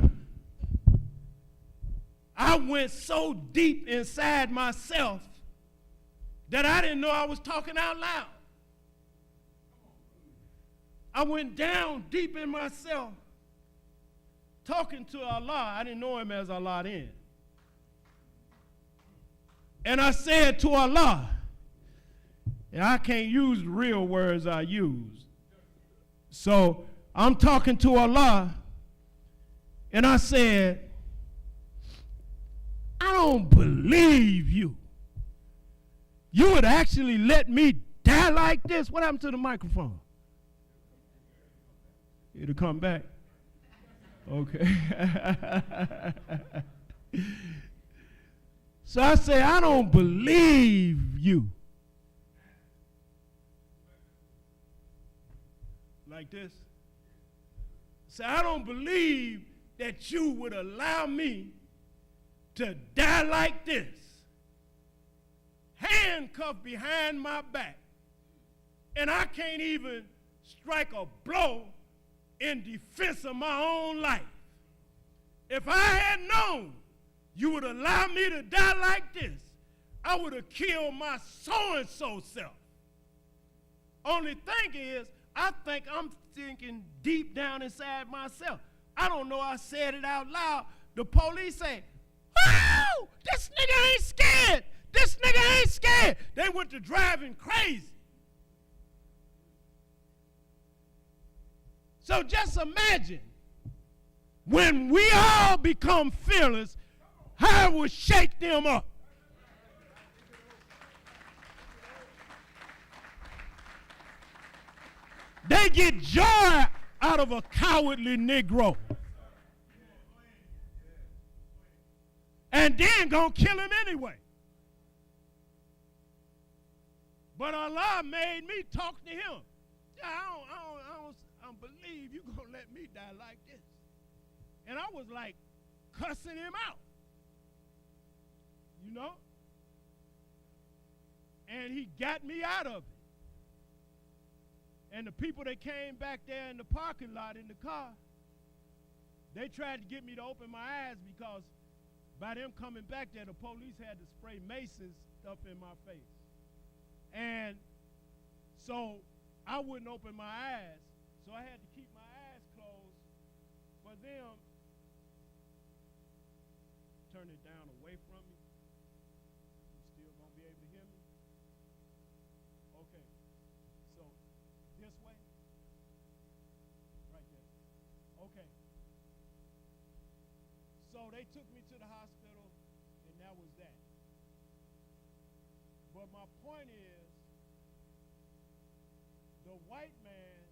I I went so deep inside myself that I didn't know I was talking out loud. I went down deep in myself, talking to Allah. I didn't know him as Allah then. And I said to Allah, and I can't use the real words I use. So I'm talking to Allah, and I said, I don't believe you. You would actually let me die like this? What happened to the microphone? It'll come back. Okay. So I say, I don't believe you. Like this. Say, I don't believe that you would allow me to die like this, handcuffed behind my back, and I can't even strike a blow in defense of my own life. If I had known you would allow me to die like this, I would have killed my so-and-so self. Only thing is, I think I'm thinking deep down inside myself. I don't know I said it out loud. The police say, "Oh, this nigga ain't scared. This nigga ain't scared." They went to driving crazy. So just imagine when we all become fearless, how it will shake them up. They get joy out of a cowardly Negro. And then gonna kill him anyway. But Allah made me talk to him. Yeah, I don't believe you gonna let me die like this. And I was like cussing him out. You know? And he got me out of it. And the people that came back there in the parking lot in the car, they tried to get me to open my eyes because by them coming back there, the police had to spray Mason stuff in my face. And so I wouldn't open my eyes, so I had to keep my eyes closed for them. Turn it down away from me. You still gonna be able to hear me? Okay. So this way? Right there. Okay. So they took me to the hospital, and that was that. But my point is, the white man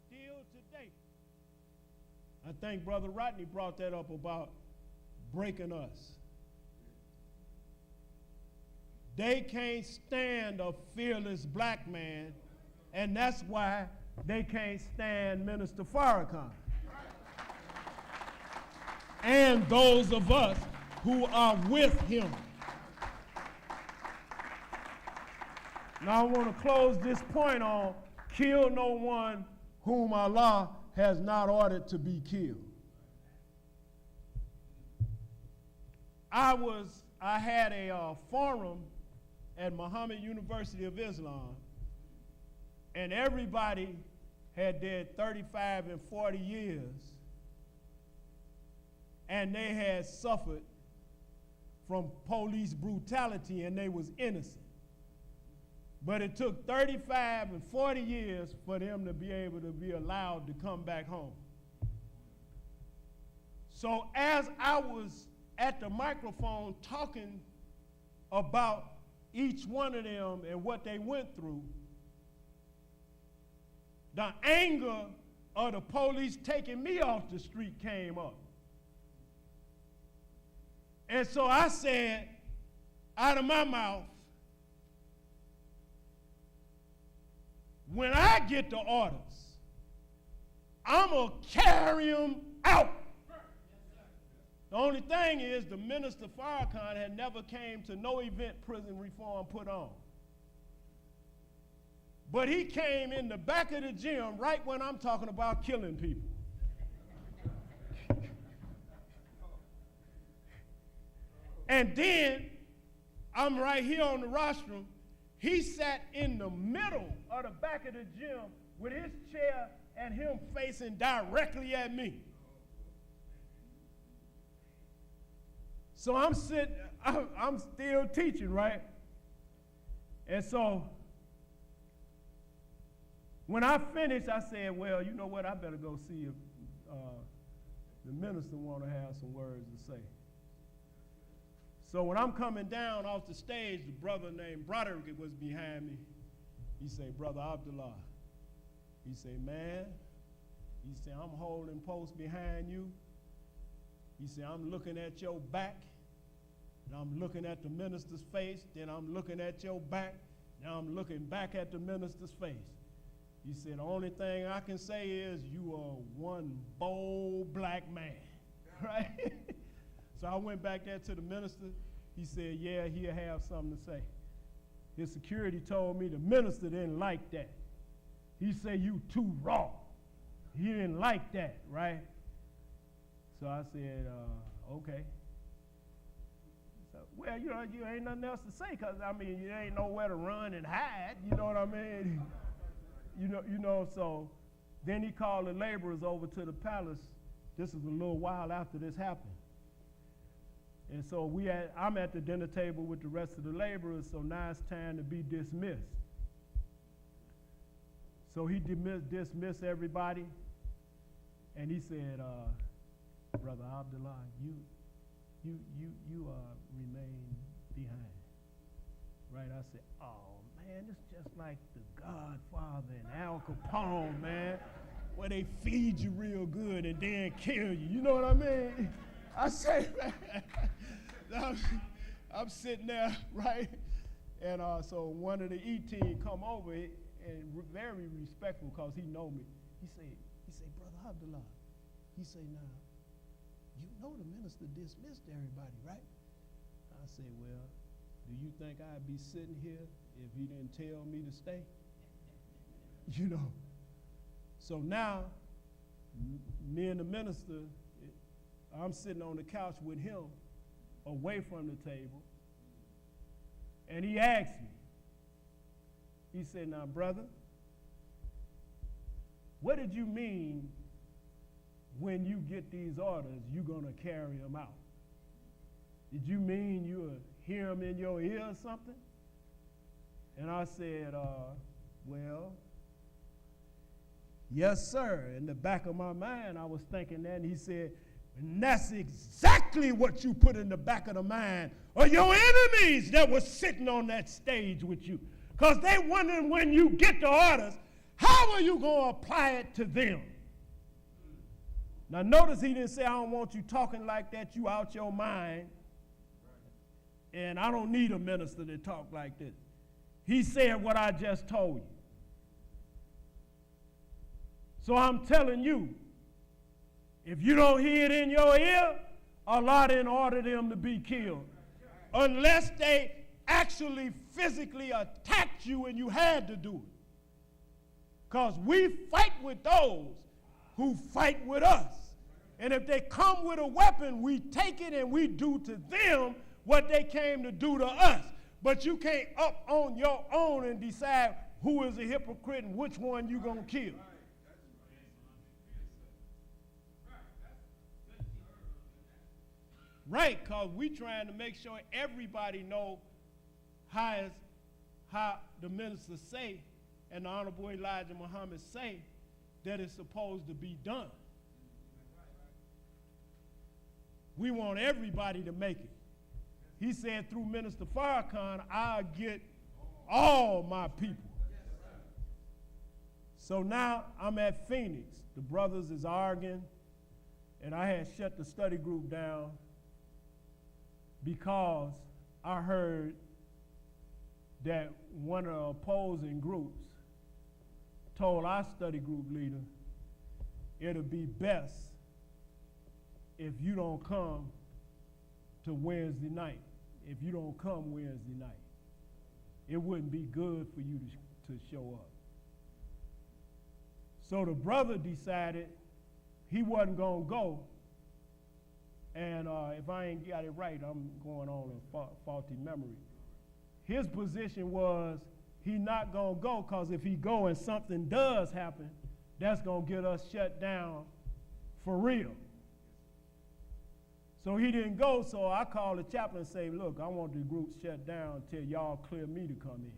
still today, I think Brother Rodney brought that up about breaking us. They can't stand a fearless black man, and that's why they can't stand Minister Farrakhan. And those of us who are with him. Now I want to close this point on kill no one whom Allah has not ordered to be killed. I had a forum at Muhammad University of Islam, and everybody had did 35 and 40 years, and they had suffered from police brutality, and they was innocent. But it took 35 and 40 years for them to be able to be allowed to come back home. So as I was at the microphone talking about each one of them and what they went through, the anger of the police taking me off the street came up. And so I said out of my mouth, when I get the orders, I'm going to carry them out. The only thing is the minister Farrakhan had never came to no event prison reform put on. But he came in the back of the gym right when I'm talking about killing people. And then I'm right here on the rostrum. He sat in the middle of the back of the gym with his chair and him facing directly at me. So I'm sitting, I'm still teaching, right? And so when I finished, I said, well, you know what, I better go see if the minister want to have some words to say. So when I'm coming down off the stage, the brother named Broderick was behind me. He said, Brother Abdullah. He said, man, he said, I'm holding post behind you. He said, I'm looking at your back, and I'm looking at the minister's face, then I'm looking at your back, now I'm looking back at the minister's face. He said, the only thing I can say is you are one bold black man, right? So I went back there to the minister. He said, yeah, he'll have something to say. His security told me the minister didn't like that. He said, you too raw. He didn't like that, right? So I said, okay. So, well, you know, you ain't nothing else to say because, I mean, you ain't nowhere to run and hide. You know what I mean? You know, so then he called the laborers over to the palace. This is a little while after this happened. And so I'm at the dinner table with the rest of the laborers, so now it's time to be dismissed. So he dismissed everybody, and he said, Brother Abdullah, you remain behind. Right? I said, oh, man, it's just like The Godfather and Al Capone, man, where they feed you real good and then kill you. You know what I mean? I say, man, I'm sitting there, right? And so one of the E team come over and very respectful because he know me. He say, Brother Abdullah, he say, now, you know the minister dismissed everybody, right? I say, well, do you think I'd be sitting here if he didn't tell me to stay? You know. So now, me and the minister, I'm sitting on the couch with him, away from the table, and he asked me, he said, now, brother, what did you mean when you get these orders, you're going to carry them out? Did you mean you'll hear them in your ear or something? And I said, well, yes, sir. In the back of my mind, I was thinking that, and he said, and that's exactly what you put in the back of the mind of your enemies that was sitting on that stage with you. Because they wondering when you get the orders, how are you going to apply it to them? Now notice he didn't say, I don't want you talking like that, you out your mind. And I don't need a minister to talk like this. He said what I just told you. So I'm telling you, if you don't hear it in your ear, Allah didn't order them to be killed. Unless they actually physically attacked you and you had to do it. Because we fight with those who fight with us. And if they come with a weapon, we take it and we do to them what they came to do to us. But you can't up on your own and decide who is a hypocrite and which one you're going to kill. Right, because we trying to make sure everybody know how the minister say and the Honorable Elijah Muhammad say that it's supposed to be done. We want everybody to make it. He said through Minister Farrakhan, I'll get all my people. So now I'm at Phoenix. The brothers is arguing, and I had shut the study group down because I heard that one of the opposing groups told our study group leader, it'll be best if you don't come to Wednesday night. If you don't come Wednesday night, it wouldn't be good for you to show up. So the brother decided he wasn't going to go And if I ain't got it right, I'm going on a faulty memory. His position was he not going to go because if he go and something does happen, that's going to get us shut down for real. So he didn't go, so I called the chaplain and say, look, I want the group shut down until y'all clear me to come in.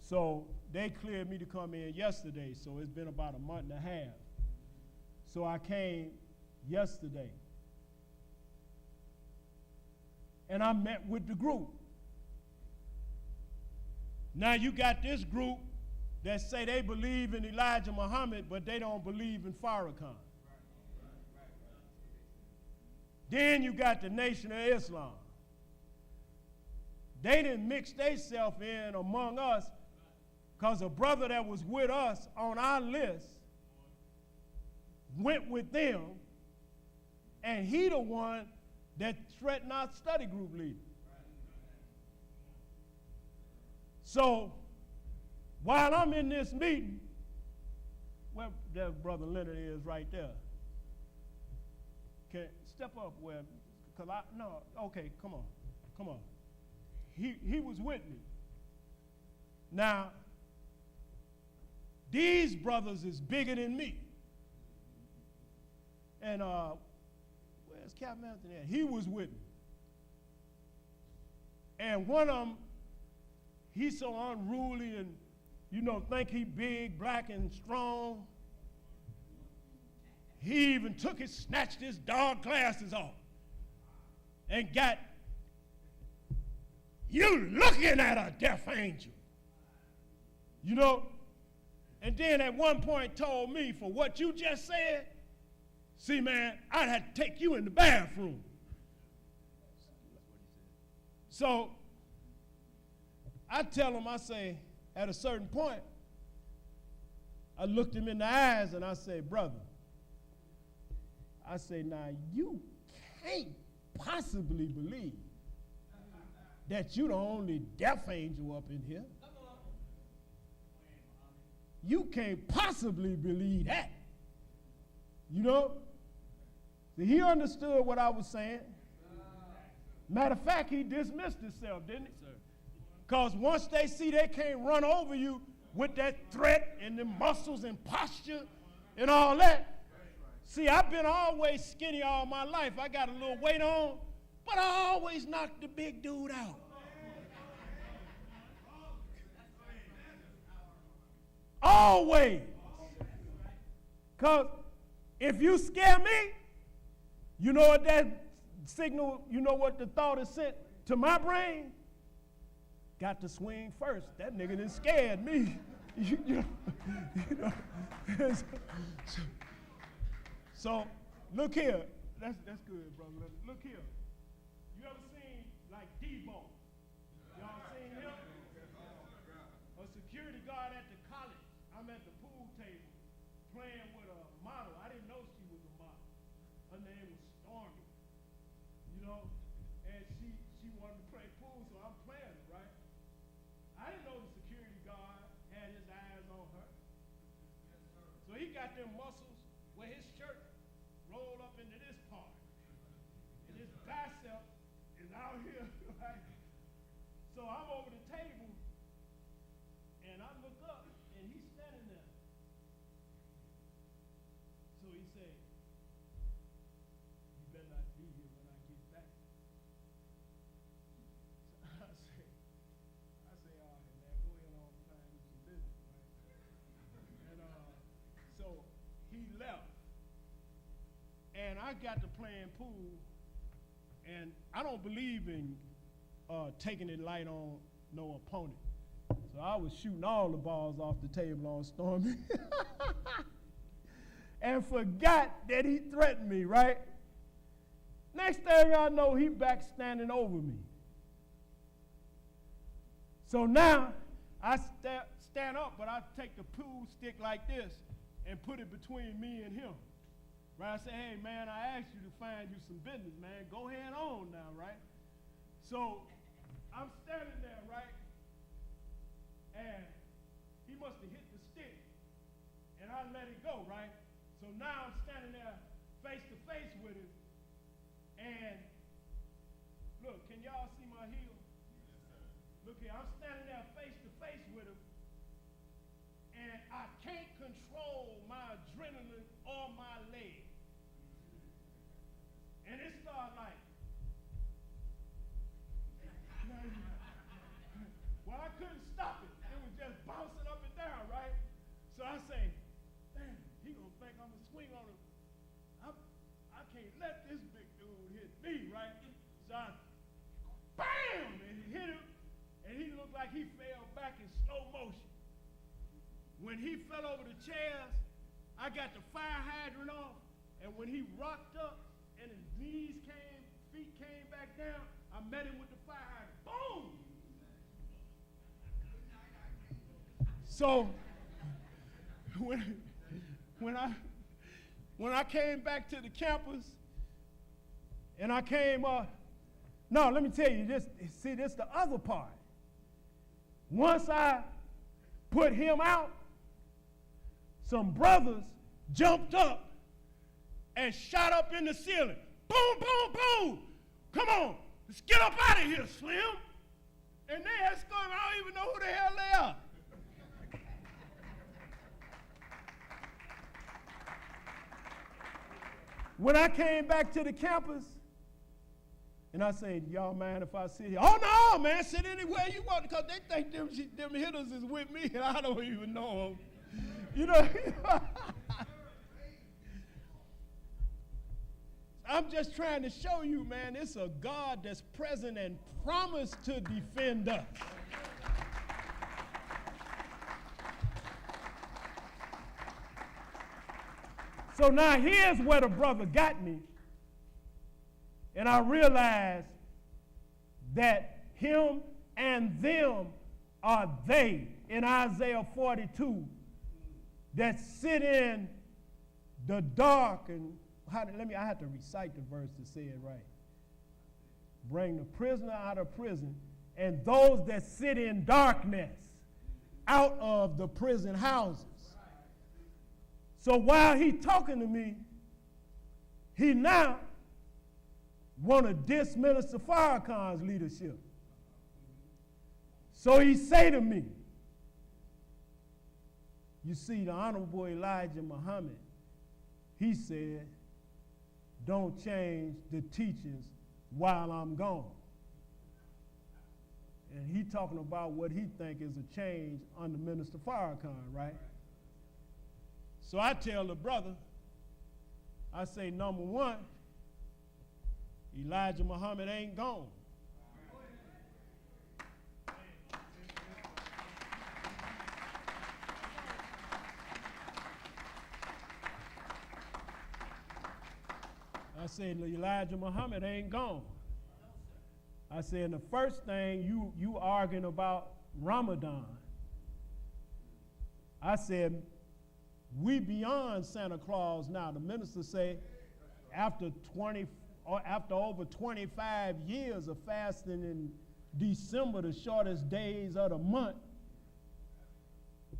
So they cleared me to come in yesterday, so it's been about a month and a half. So I came yesterday. And I met with the group. Now you got this group that say they believe in Elijah Muhammad, but they don't believe in Farrakhan. Then you got the Nation of Islam. They didn't mix themselves in among us because a brother that was with us on our list went with them, and he the one that threatened our study group leader. So while I'm in this meeting, where that brother Leonard is right there, can step up where, because okay, come on. He was with me. Now, these brothers is bigger than me. And where's Captain Anthony at? He was with me. And one of them, he's so unruly and, think he big, black, and strong. He even snatched his dark glasses off and got, you looking at a death angel. And then at one point told me, for what you just said, see, man, I'd have to take you in the bathroom. So I tell him, I say, at a certain point, I looked him in the eyes and I say, brother, I say, now you can't possibly believe that you the only death angel up in here. You can't possibly believe that. So he understood what I was saying. Matter of fact, he dismissed himself, didn't he? Because once they see they can't run over you with that threat and the muscles and posture and all that. See, I've been always skinny all my life. I got a little weight on, but I always knock the big dude out. Always. Because if you scare me, you know what that signal, what the thought is sent to my brain? Got to swing first. That nigga done scared me. So look here. That's good, brother. Look here. You ever seen like Debo? Y'all seen him? A security guard at the college. I'm at the pool table playing with a model. I didn't know she was a model. Her name was Stormy. And she wanted to play pool, so I'm playing her, right? I didn't know the security guard had his eyes on her. So he got them muscles where his shirt rolled up into this part. And his bicep is out here, right? So I'm over the table, and I look up, and he's standing there. So he said, you better not be here when I get back. So I say, all right, man, go ahead on and find you some business, right? And so he left. And I got to playing pool, and I don't believe in taking it light on no opponent. So I was shooting all the balls off the table on Stormy and forgot that he threatened me, right? Next thing I know, he back standing over me. So now I stand up, but I take the pool stick like this and put it between me and him. Right? I say, hey, man, I asked you to find you some business, man. Go ahead on now, right? So I'm standing there, right? And he must have hit the stick, and I let it go, right? So now I'm standing there face to face with him, And look, can y'all see my heel? Look here, I'm standing there face to face with him, and I can't control my adrenaline or my leg. And it started like, well, I couldn't stop it. It was just bouncing up and down, right? So I say, damn, he gonna think I'm gonna swing on him. I can't let this big dude hit me, right? So I, bam, and he hit him, and he looked like he fell back in slow motion. When he fell over the chairs, I got the fire hydrant off, and when he rocked up and his feet came back down, I met him with the fire hydrant. Boom! So when I came back to the campus, and I came no, let me tell you this. See, this is the other part. Once I put him out, some brothers jumped up and shot up in the ceiling. Boom, boom, boom. Come on, let's get up out of here, Slim. And they had screamed, I don't even know who the hell they are. When I came back to the campus, and I said, y'all mind if I sit here? Oh, no, man, sit anywhere you want, because they think them hitters is with me, and I don't even know them. You know? I'm just trying to show you, man, it's a God that's present and promised to defend us. So now here's where the brother got me. And I realized that him and them are they in Isaiah 42 that sit in the dark. And I have to recite the verse to say it right. Bring the prisoner out of prison, and those that sit in darkness out of the prison houses. So while he talking to me, he now want to diss Minister Farrakhan's leadership. So he say to me, you see, the Honorable Elijah Muhammad, he said, don't change the teachings while I'm gone. And he talking about what he think is a change under Minister Farrakhan, right? So I tell the brother, I say, number one, Elijah Muhammad ain't gone. I said, Elijah Muhammad ain't gone. I said, the first thing you arguing about Ramadan. I said, we beyond Santa Claus now. The minister said, after over 25 years of fasting in December, the shortest days of the month,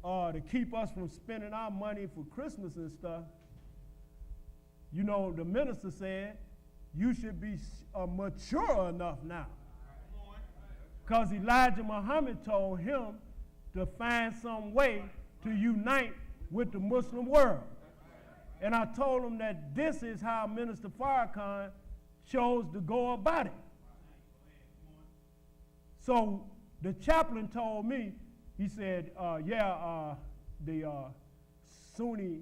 to keep us from spending our money for Christmas and stuff, you know, the minister said, you should be mature enough now. Because Elijah Muhammad told him to find some way to unite with the Muslim world. And I told him that this is how Minister Farrakhan chose to go about it. So the chaplain told me, he said, the Sunni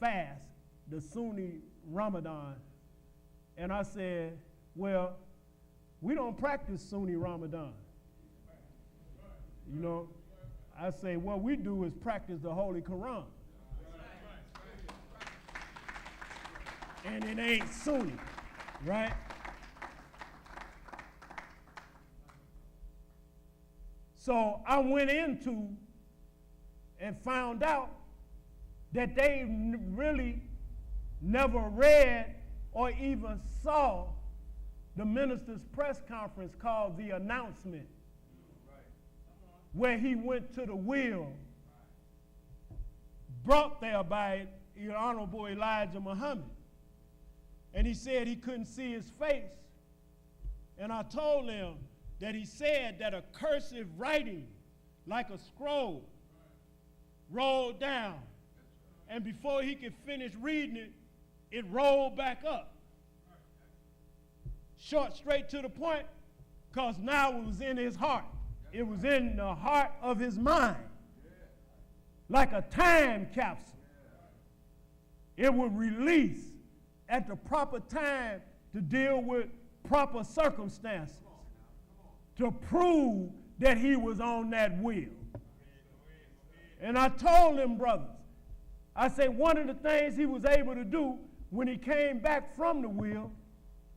fast, the Sunni Ramadan. And I said, well, we don't practice Sunni Ramadan. You know, I say what we do is practice the Holy Quran. And it ain't Sunni, right? So I went into and found out that they really never read or even saw the minister's press conference called The Announcement, where he went to the will, brought there by Honorable Elijah Muhammad. And he said he couldn't see his face. And I told him that he said that a cursive writing, like a scroll, rolled down. And before he could finish reading it, it rolled back up. Short, straight to the point, because now it was in his heart. It was in the heart of his mind, like a time capsule. It would release at the proper time to deal with proper circumstances, to prove that he was on that wheel. And I told him, brothers, I said one of the things he was able to do when he came back from the wheel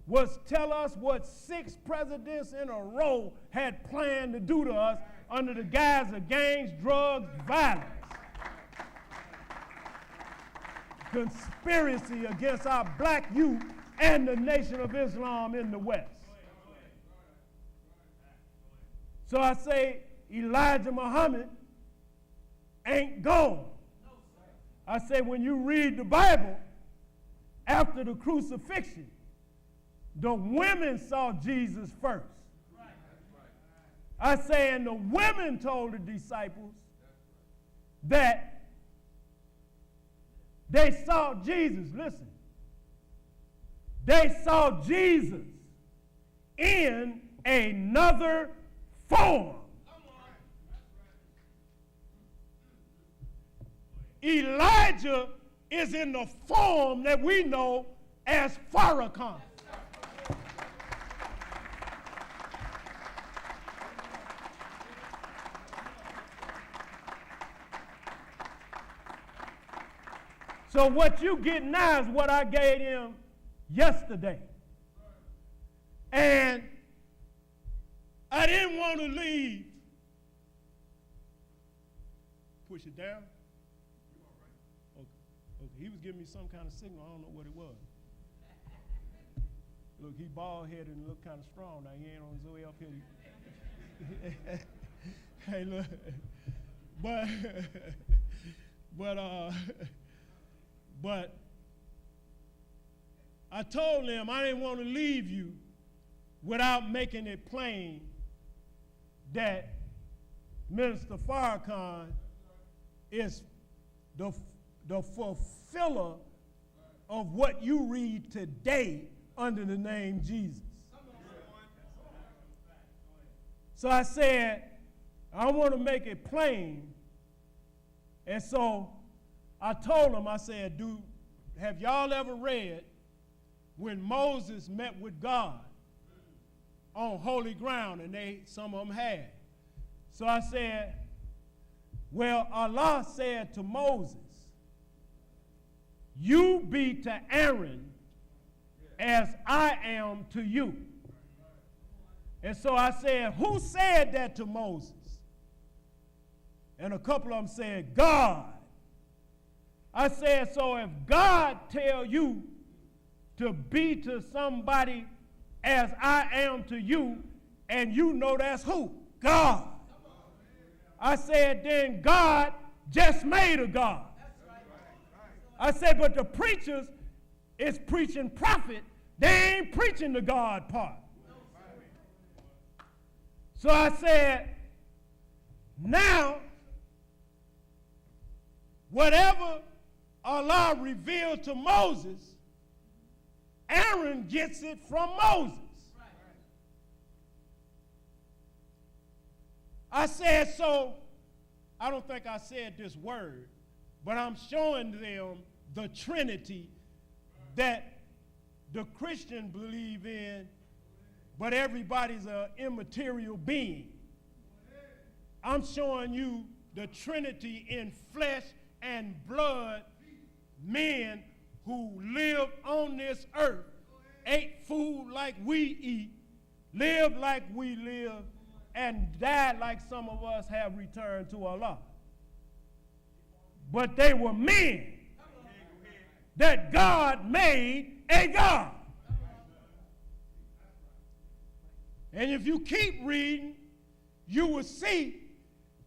was tell us what 6 presidents in a row had planned to do to us under the guise of gangs, drugs, violence. Conspiracy against our black youth and the Nation of Islam in the West. So I say Elijah Muhammad ain't gone. I say when you read the Bible, after the crucifixion, the women saw Jesus first. I say, and the women told the disciples that they saw Jesus. Listen. They saw Jesus in another form. Elijah is in the form that we know as Farrakhan. So what you get now is what I gave him yesterday. And I didn't want to leave. Push it down. Okay. He was giving me some kind of signal. I don't know what it was. Look, he bald-headed and looked kind of strong. Now, he ain't on his way up here. Hey, look. But I told him I didn't want to leave you without making it plain that Minister Farrakhan is the fulfiller of what you read today under the name Jesus. So I said, I want to make it plain. And so I told him, I said, have y'all ever read when Moses met with God on holy ground? And some of them had. So I said, well, Allah said to Moses, you be to Aaron as I am to you. And so I said, who said that to Moses? And a couple of them said, God. I said, so if God tell you to be to somebody as I am to you, and you know that's who? God. I said, then God just made a God. I said, but the preachers is preaching prophet. They ain't preaching the God part. So I said, now, whatever Allah revealed to Moses, Aaron gets it from Moses. I said, so, I don't think I said this word, but I'm showing them the Trinity that the Christian believe in, but everybody's an immaterial being. I'm showing you the Trinity in flesh and blood, men who lived on this earth, ate food like we eat, lived like we live, and died like some of us have returned to Allah. But they were men that God made a God. And if you keep reading, you will see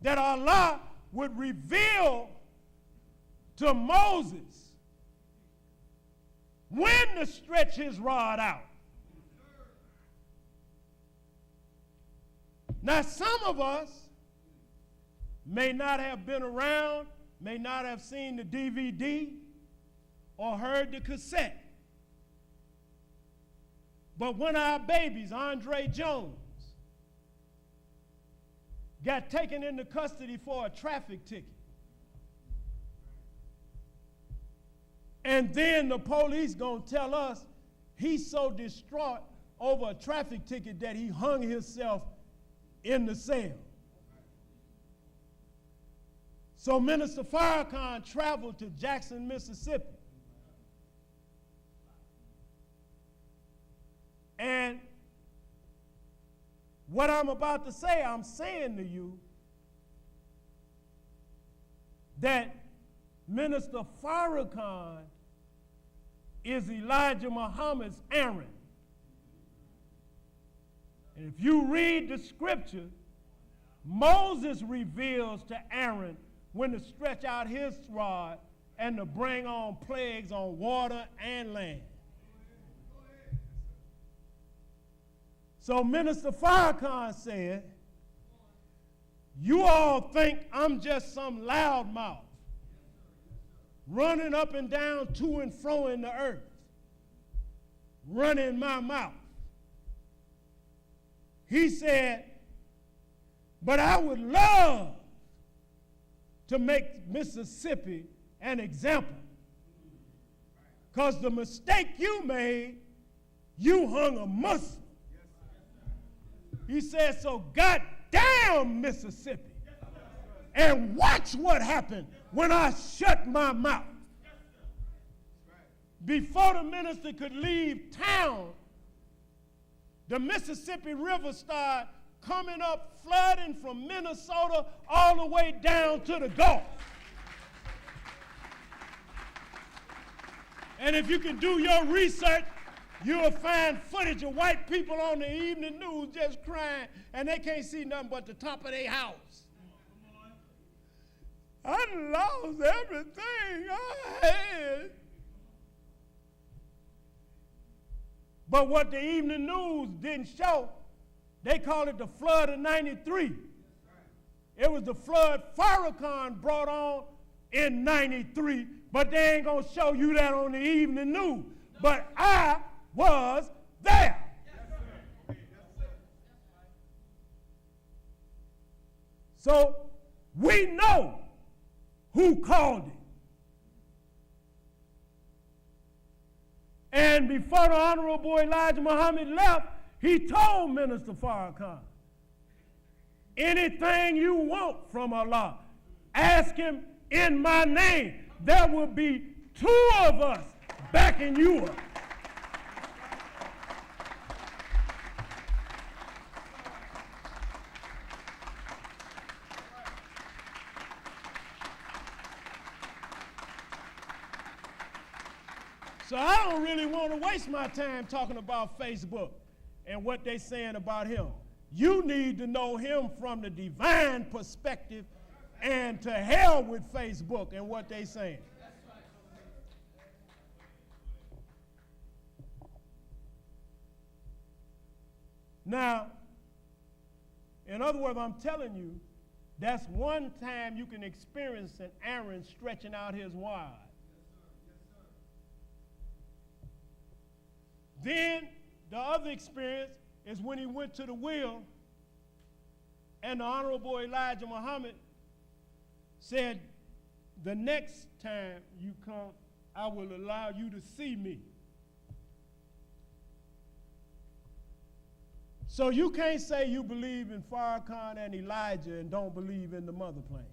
that Allah would reveal to Moses when then to stretch his rod out. Now, some of us may not have been around, may not have seen the DVD or heard the cassette. But when our babies, Andre Jones, got taken into custody for a traffic ticket, and then the police gonna tell us he's so distraught over a traffic ticket that he hung himself in the cell. So Minister Farrakhan traveled to Jackson, Mississippi. And what I'm about to say, I'm saying to you that Minister Farrakhan is Elijah Muhammad's Aaron. And if you read the scripture, Moses reveals to Aaron when to stretch out his rod and to bring on plagues on water and land. So Minister Farrakhan said, you all think I'm just some loudmouth running up and down to and fro in the earth, running my mouth. He said, but I would love to make Mississippi an example, because the mistake you made, you hung a Muslim. He said, so goddamn Mississippi, and watch what happened when I shut my mouth. Before the minister could leave town, the Mississippi River started coming up, flooding from Minnesota all the way down to the Gulf. And if you can do your research, you'll find footage of white people on the evening news just crying, and they can't see nothing but the top of their house. I lost everything I had. But what the evening news didn't show, they call it the flood of 93. It was the flood Farrakhan brought on in 93, but they ain't gonna show you that on the evening news. But I was there. So we know who called it. And before the Honorable Elijah Muhammad left, he told Minister Farrakhan, anything you want from Allah, ask him in my name. There will be two of us backing you up. So I don't really want to waste my time talking about Facebook and what they're saying about him. You need to know him from the divine perspective, and to hell with Facebook and what they're saying. Now, in other words, I'm telling you, that's one time you can experience an Aaron stretching out his rod. Then the other experience is when he went to the wheel, and the Honorable Elijah Muhammad said, the next time you come, I will allow you to see me. So you can't say you believe in Farrakhan and Elijah and don't believe in the mother plane.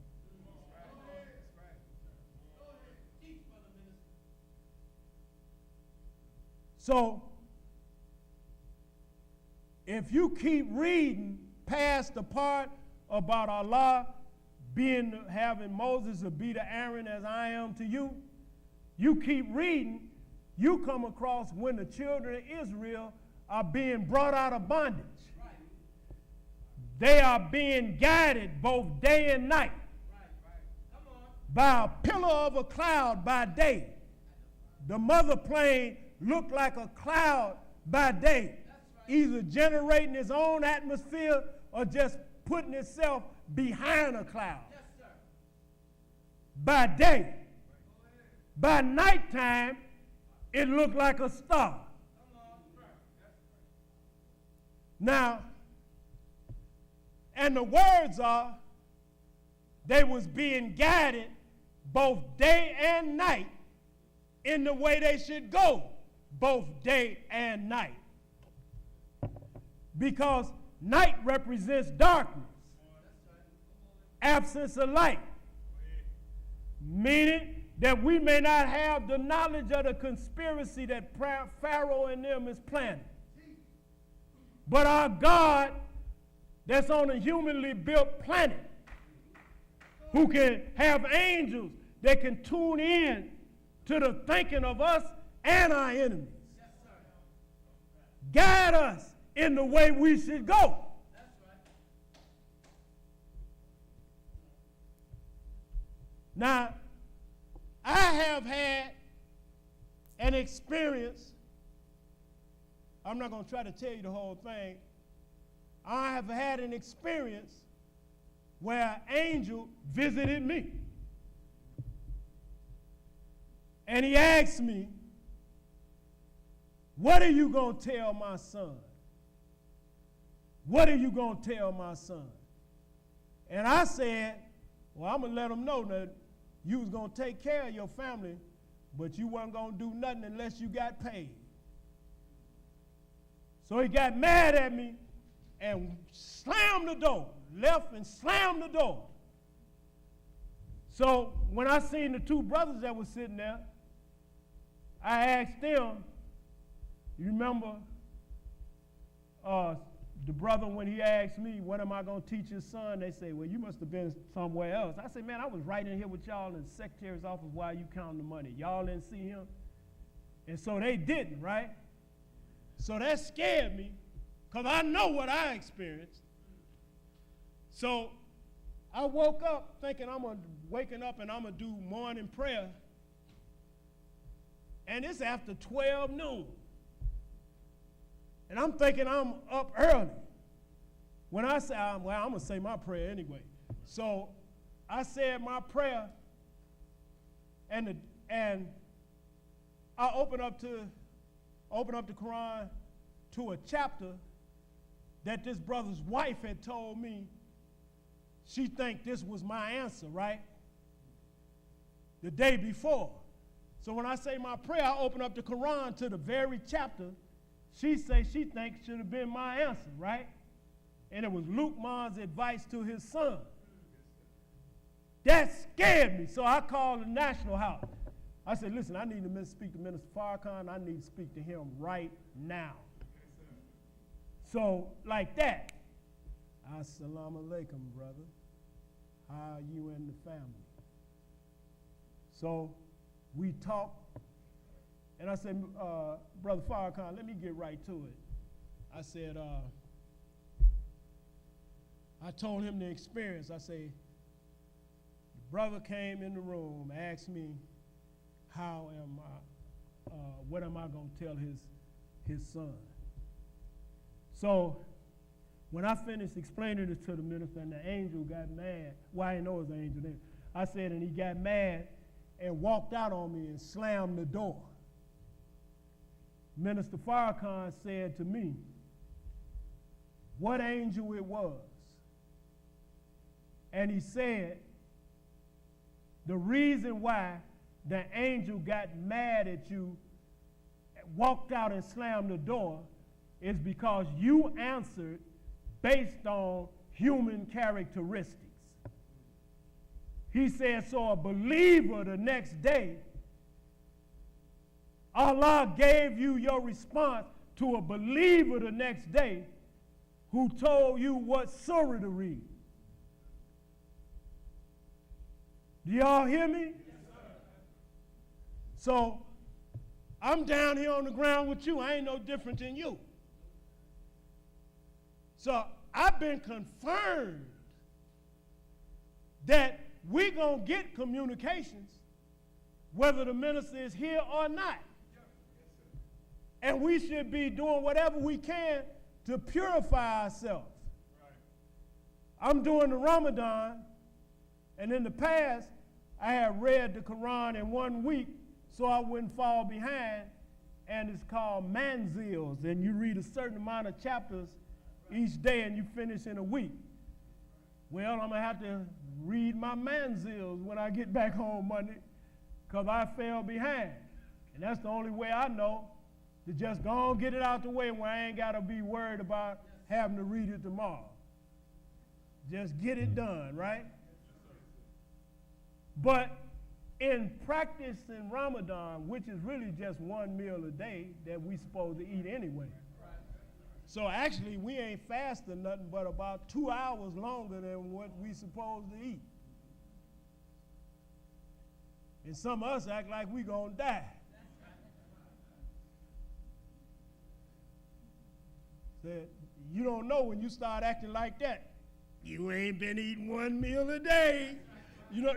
So if you keep reading past the part about Allah having Moses to be to Aaron as I am to you, you keep reading, you come across when the children of Israel are being brought out of bondage. They are being guided both day and night by a pillar of a cloud by day, the mother plane look like a cloud by day, either generating its own atmosphere or just putting itself behind a cloud. By day. By nighttime, it looked like a star. Now, and the words are, they was being guided both day and night in the way they should go, both day and night. Because night represents darkness, absence of light, meaning that we may not have the knowledge of the conspiracy that Pharaoh and them is planning. But our God, that's on a humanly built planet, who can have angels that can tune in to the thinking of us and our enemies, guide us in the way we should go. Now, I have had an experience. I'm not going to try to tell you the whole thing. I have had an experience where an angel visited me. And he asked me, what are you going to tell my son? What are you going to tell my son? And I said, well, I'm going to let him know that you was going to take care of your family, but you weren't going to do nothing unless you got paid. So he got mad at me and slammed the door, left and slammed the door. So when I seen the two brothers that were sitting there, I asked them, you remember the brother when he asked me, what am I going to teach his son? They say, well, you must have been somewhere else. I said, man, I was right in here with y'all in the secretary's office while you counting the money. Y'all didn't see him? And so they didn't, right? So that scared me because I know what I experienced. So I woke up thinking waking up and I'm going to do morning prayer. And it's after 12 noon. And I'm thinking I'm up early. When I say, I'm going to say my prayer anyway. So I said my prayer, and I opened up the Quran to a chapter that this brother's wife had told me she think this was my answer, right? The day before. So when I say my prayer, I open up the Quran to the very chapter she thinks should have been my answer, right? And it was Luke Man's advice to his son. That scared me. So I called the National House. I said, listen, I need to speak to Minister Farrakhan. I need to speak to him right now. So like that, Assalamu alaikum, brother. How are you and the family? So we talked. And I said, Brother Farrakhan, let me get right to it. I said, I told him the experience. I said, the brother came in the room, asked me, what am I going to tell his son? So when I finished explaining it to the minister and the angel got mad, well, I didn't know it was an angel then. I said, and he got mad and walked out on me and slammed the door. Minister Farrakhan said to me what angel it was. And he said the reason why the angel got mad at you, walked out and slammed the door, is because you answered based on human characteristics. He said, so a believer the next day, Allah gave you your response to a believer the next day who told you what surah to read. Do y'all hear me? Yes, sir. So I'm down here on the ground with you. I ain't no different than you. So I've been confirmed that we're going to get communications whether the minister is here or not. And we should be doing whatever we can to purify ourselves. I'm doing the Ramadan, and in the past, I have read the Quran in 1 week so I wouldn't fall behind, and it's called manzils, and you read a certain amount of chapters each day and you finish in a week. Well, I'm going to have to read my manzils when I get back home Monday because I fell behind. And that's the only way I know to just go and get it out the way where I ain't got to be worried about having to read it tomorrow. Just get it done, right? But in practice in Ramadan, which is really just 1 meal a day that we supposed to eat anyway. So actually, we ain't fasting nothing but about 2 hours longer than what we supposed to eat. And some of us act like we gonna die. Said, you don't know when you start acting like that. You ain't been eating 1 meal a day. You know,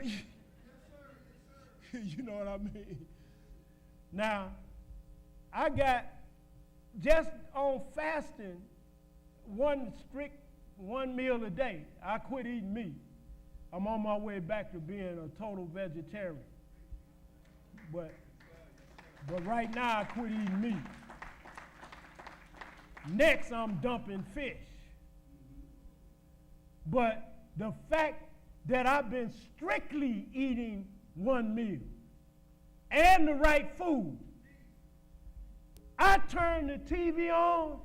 you know what I mean? Now, I got just on fasting, one strict 1 meal a day. I quit eating meat. I'm on my way back to being a total vegetarian. But right now I quit eating meat. Next I'm dumping fish. But the fact that I've been strictly eating 1 meal and the right food, I turned the TV on,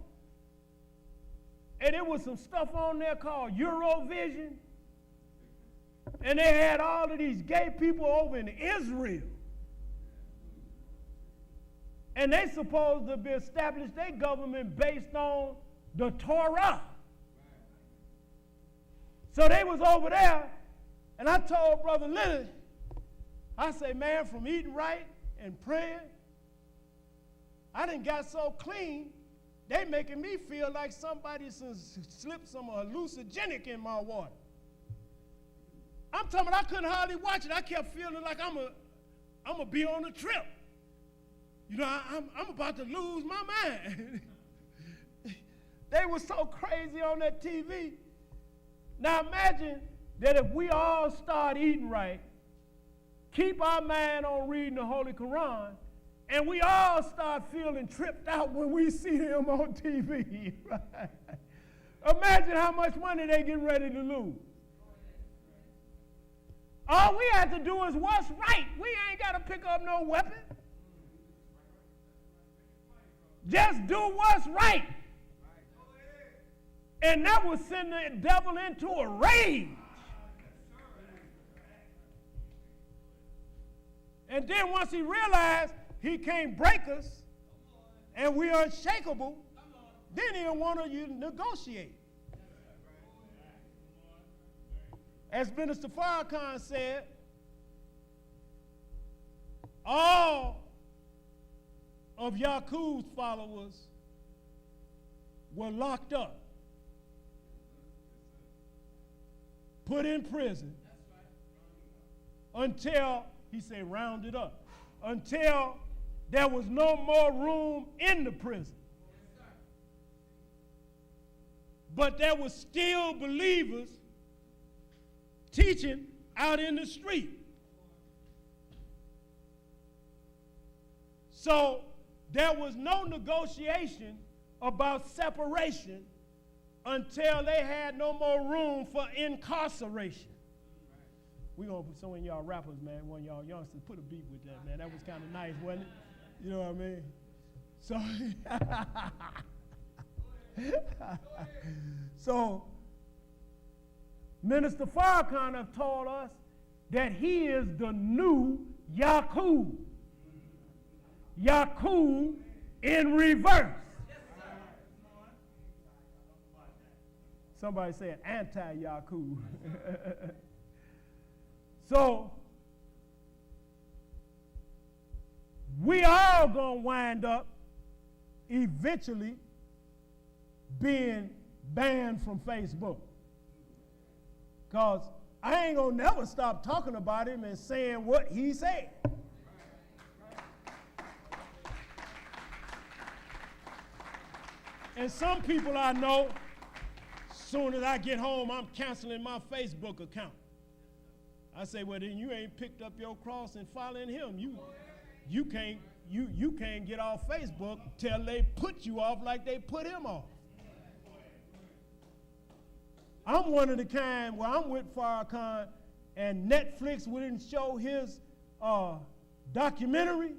and there was some stuff on there called Eurovision, and they had all of these gay people over in Israel. And they supposed to be established their government based on the Torah. So they was over there, and I told Brother Lily, I say, man, from eating right and praying, I done got so clean, they making me feel like somebody slipped some hallucinogenic in my water. I'm talking about I couldn't hardly watch it. I kept feeling like I'm a be on a trip. You know, I'm about to lose my mind. They were so crazy on that TV. Now imagine that if we all start eating right, keep our mind on reading the Holy Quran, and we all start feeling tripped out when we see them on TV. Right? Imagine how much money they getting ready to lose. All we have to do is what's right. We ain't got to pick up no weapon. Just do what's right. And that will send the devil into a rage. And then once he realized he can't break us and we are unshakable, then he'll want to negotiate. As Minister Farrakhan said, all of Yaqub's followers were locked up, put in prison, until, he said, rounded up, until there was no more room in the prison. But there were still believers teaching out in the street. So there was no negotiation about separation until they had no more room for incarceration. We're going to put some of y'all rappers, man, one of y'all youngsters, put a beat with that, man. That was kind of nice, wasn't it? You know what I mean? So Minister Farrakhan have told us that he is the new Yaqub. Yaqub in reverse. Somebody said anti-Yaqub. So we all gonna wind up eventually being banned from Facebook. Because I ain't gonna never stop talking about him and saying what he said. And some people I know, soon as I get home, I'm canceling my Facebook account. I say, well, then you ain't picked up your cross and following him. You can't get off Facebook till they put you off like they put him off. I'm one of the kind where I'm with Farrakhan and Netflix wouldn't show his documentary.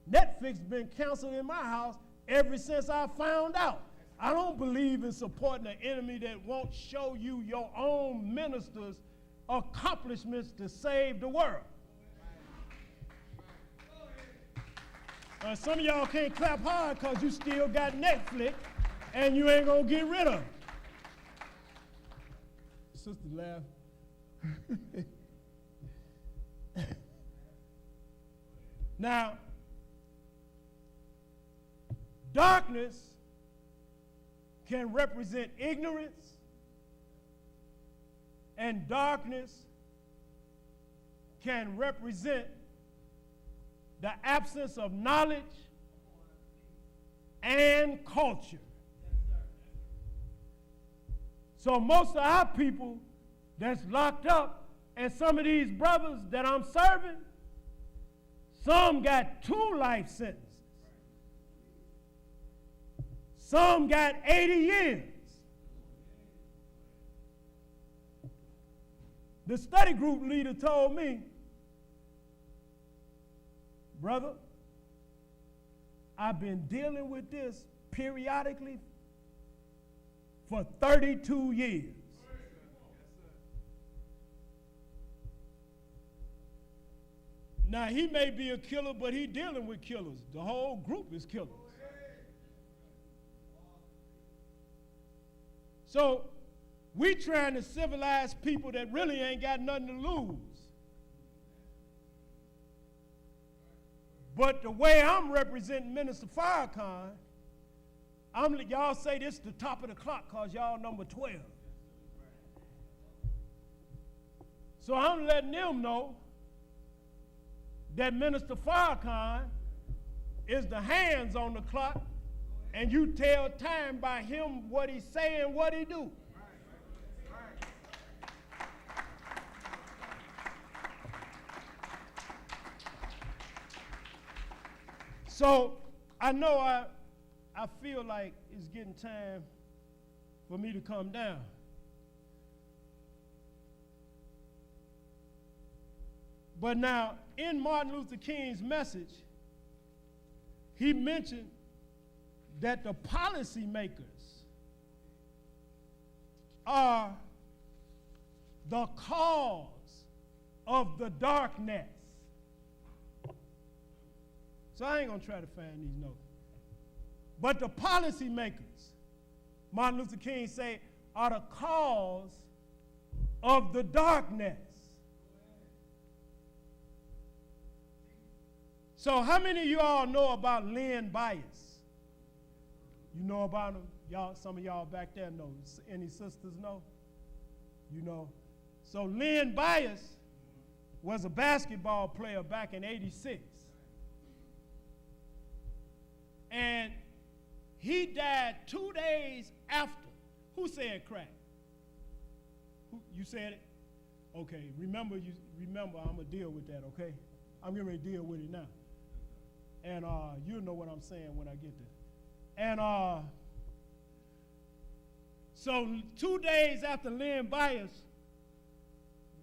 Netflix been canceled in my house ever since I found out. I don't believe in supporting an enemy that won't show you your own minister's accomplishments to save the world. Some of y'all can't clap hard because you still got Netflix and you ain't gonna get rid of it. Sister laugh. Now, darkness can represent ignorance, and darkness can represent the absence of knowledge and culture. So most of our people that's locked up, and some of these brothers that I'm serving, some got 2 life sentences. Some got 80 years. The study group leader told me, brother, I've been dealing with this periodically for 32 years. Now, he may be a killer, but he's dealing with killers. The whole group is killers. So, we trying to civilize people that really ain't got nothing to lose. But the way I'm representing Minister Farrakhan, y'all say this is the top of the clock because y'all number 12. So I'm letting them know that Minister Farrakhan is the hands on the clock, and you tell time by him what he say and what he do. So I know I feel like it's getting time for me to come down. But now, in Martin Luther King's message, he mentioned that the policymakers are the cause of the darkness. So I ain't gonna try to find these notes. But the policymakers, Martin Luther King said, are the cause of the darkness. So how many of you all know about Lynn Bias? You know about him? Y'all, some of y'all back there know. Any sisters know? You know. So Lynn Bias was a basketball player back in '86. And he died 2 days after. Who said crack? Who, you said it? Okay, remember, I'm gonna deal with that, okay? I'm getting ready to deal with it now. And you'll know what I'm saying when I get there. And so 2 days after Lynn Bias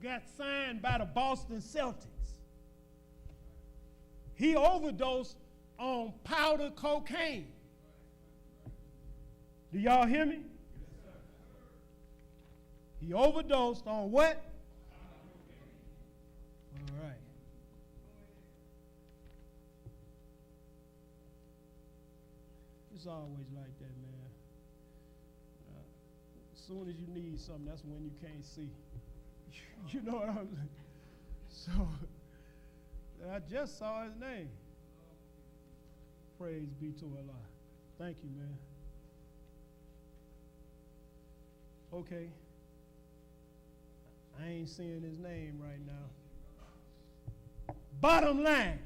got signed by the Boston Celtics, he overdosed on powder cocaine. Do y'all hear me? He overdosed on what? All right. It's always like that, man. As soon as you need something, that's when you can't see. You know what I'm saying? So, I just saw his name. Praise be to Allah. Thank you, man. Okay. I ain't seeing his name right now. Bottom line.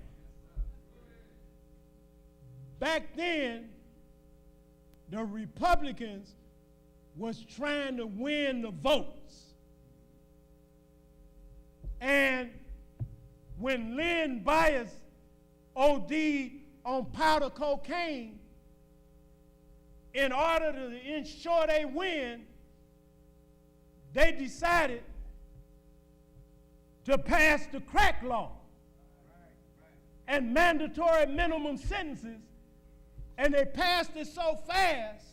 Back then, the Republicans was trying to win the votes. And when Lynn Bias OD'd on powder cocaine, in order to ensure they win, they decided to pass the crack law and mandatory minimum sentences, and they passed it so fast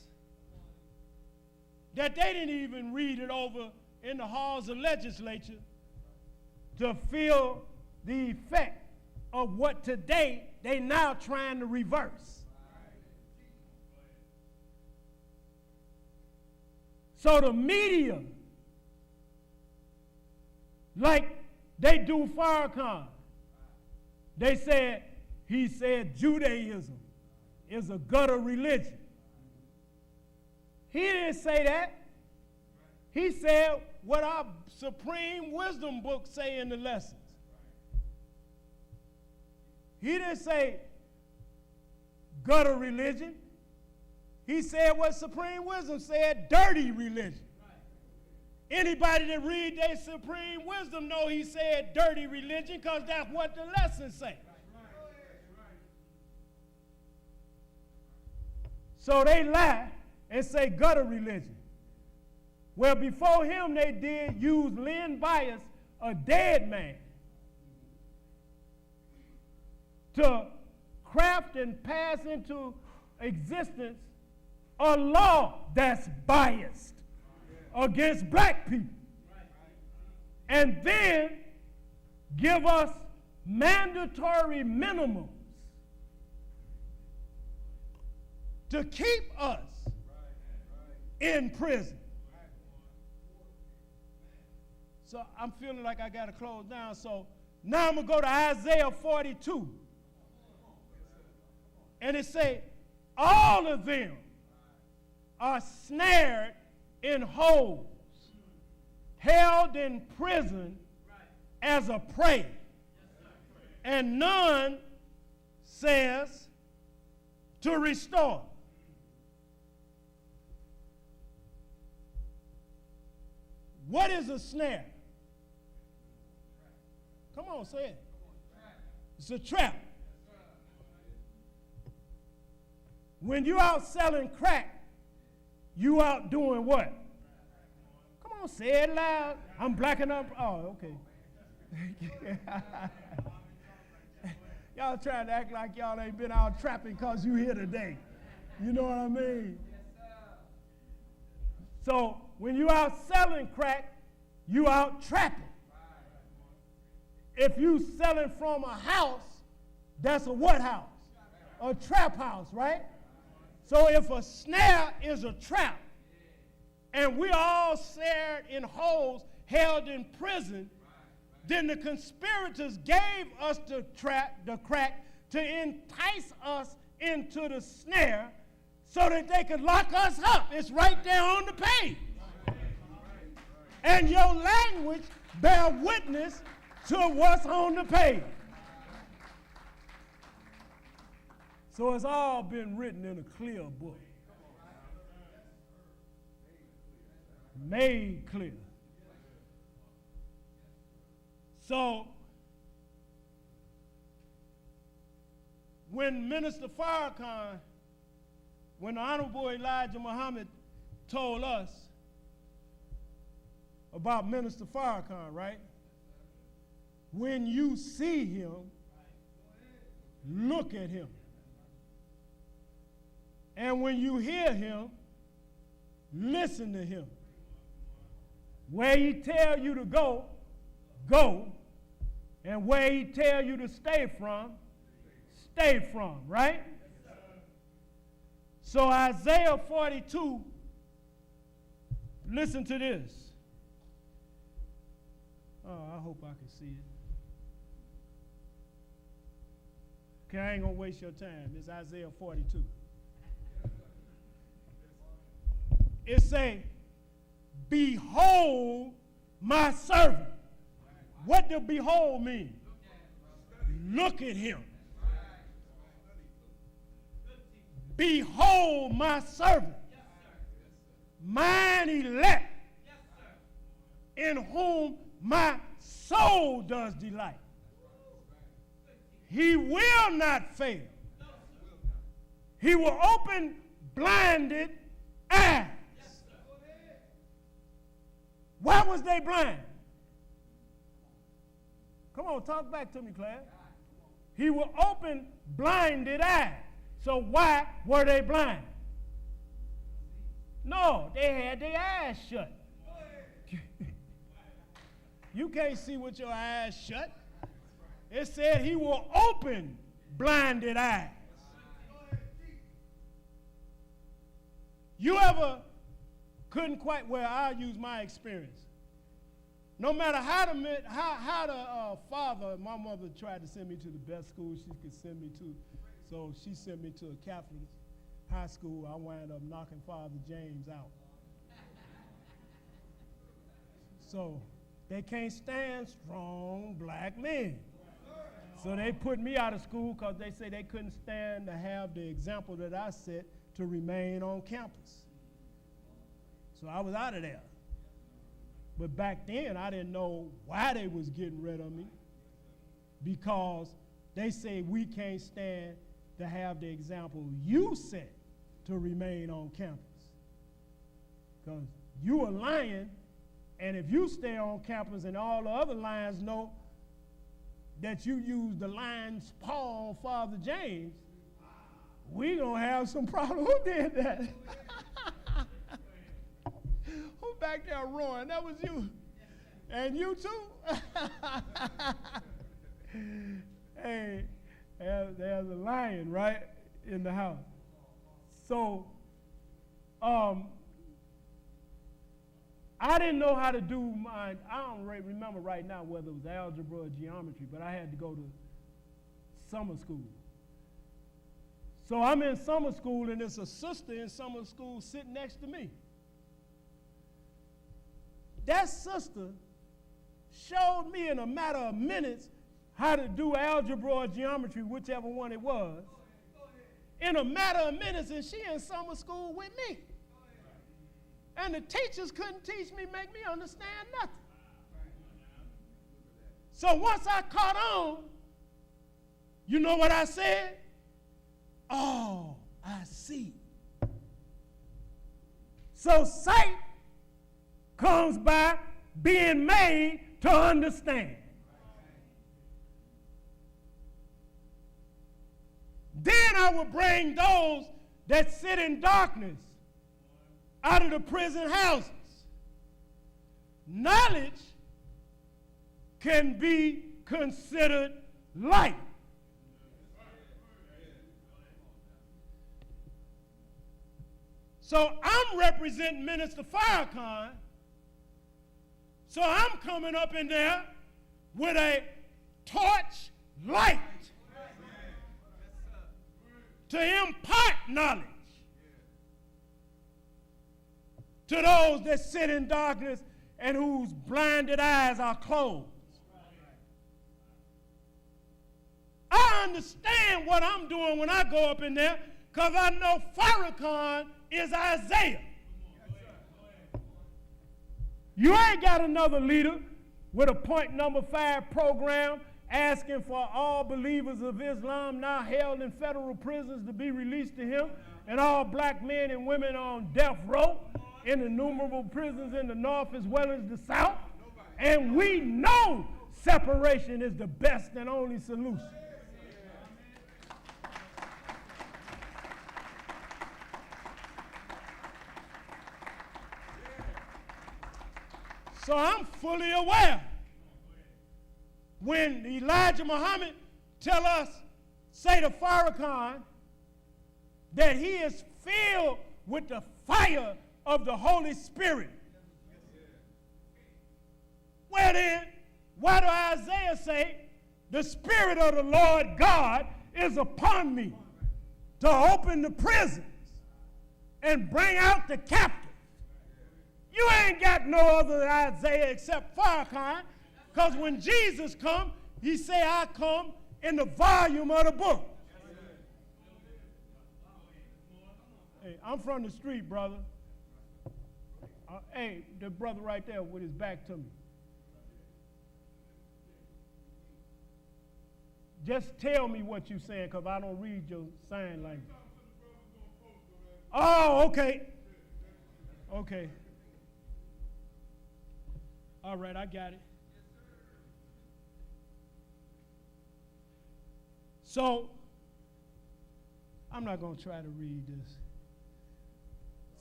that they didn't even read it over in the halls of legislature to feel the effect of what today they now trying to reverse. So the media, like they do Farrakhan, they said, he said Judaism is a gutter religion. He didn't say that. He said what our supreme wisdom books say in the lessons. He didn't say gutter religion. He said what supreme wisdom said, dirty religion. Anybody that read their supreme wisdom know he said dirty religion because that's what the lessons say. So they lie and say gutter religion. Well, before him they did use Lynn Bias, a dead man, to craft and pass into existence a law that's biased against black people. And then give us mandatory minimums to keep us in prison. So I'm feeling like I got to close down. So now I'm going to go to Isaiah 42. And it say, all of them are snared in holes, held in prison as a prey. And none says to restore. What is a snare? Come on, say it. It's a trap. When you out selling crack, you out doing what? Come on, say it loud. I'm blacking up. Oh, okay. Y'all trying to act like y'all ain't been out trapping because you here today. You know what I mean? So when you out selling crack, you out trapping. If you selling from a house, that's a what house? A trap house, right? So if a snare is a trap, and we all snared in holes, held in prison, then the conspirators gave us the crack to entice us into the snare so that they could lock us up. It's right there on the page. And your language bear witness to what's on the page. So it's all been written in a clear book. Made clear. So when Minister Farrakhan, when the Honorable Elijah Muhammad told us about Minister Farrakhan, right? When you see him, look at him. And when you hear him, listen to him. Where he tell you to go, go. And where he tell you to stay from, right? So Isaiah 42, listen to this. Oh, I hope I can see it. Okay, I ain't gonna waste your time. It's Isaiah 42. It say, behold my servant. What does behold mean? Look at him. behold my servant, mine elect, in whom my soul does delight. He will not fail. He will open blinded eyes. Why was they blind? Come on, talk back to me, class. He will open blinded eyes. So why were they blind? No, they had their eyes shut. You can't see with your eyes shut. It said he will open blinded eyes. You ever couldn't quite, well, I'll use my experience. No matter how the father, my mother tried to send me to the best school she could send me to, so she sent me to a Catholic high school. I wound up knocking Father James out. So they can't stand strong black men. So they put me out of school because they say they couldn't stand to have the example that I set to remain on campus. So I was out of there. But back then, I didn't know why they was getting rid of me, because they say we can't stand to have the example you set to remain on campus. Because you a lion, and if you stay on campus and all the other lions know that you use the lion's paw on Father James, we gonna have some problem. Who did that? Who back there roaring? That was you. And you too? Hey, there's a lion right in the house. So, I didn't know how to do mine. I don't remember right now whether it was algebra or geometry, but I had to go to summer school. So I'm in summer school, and there's a sister in summer school sitting next to me. That sister showed me in a matter of minutes how to do algebra or geometry, whichever one it was. In a matter of minutes, and she in summer school with me. And the teachers couldn't teach me, make me understand nothing. So once I caught on, you know what I said? Oh, I see. So sight comes by being made to understand. Then I will bring those that sit in darkness out of the prison houses. Knowledge can be considered light. So I'm representing Minister Farrakhan. So I'm coming up in there with a torch light to impart knowledge to those that sit in darkness and whose blinded eyes are closed. I understand what I'm doing when I go up in there, because I know Farrakhan is Isaiah. You ain't got another leader with a point number 5 program asking for all believers of Islam now held in federal prisons to be released to him, and all black men and women on death row in innumerable prisons in the north as well as the south. And we know separation is the best and only solution. So I'm fully aware when Elijah Muhammad tell us, say to Farrakhan, that he is filled with the fire of the Holy Spirit. Well then, why do Isaiah say, the Spirit of the Lord God is upon me to open the prisons and bring out the captives? You ain't got no other Isaiah except Farrakhan, because when Jesus come, he say, I come in the volume of the book. I'm from the street, brother. Hey, the brother right there with his back to me. Just tell me what you're saying, because I don't read your sign language. Oh, okay. Okay. All right, I got it. So, I'm not going to try to read this.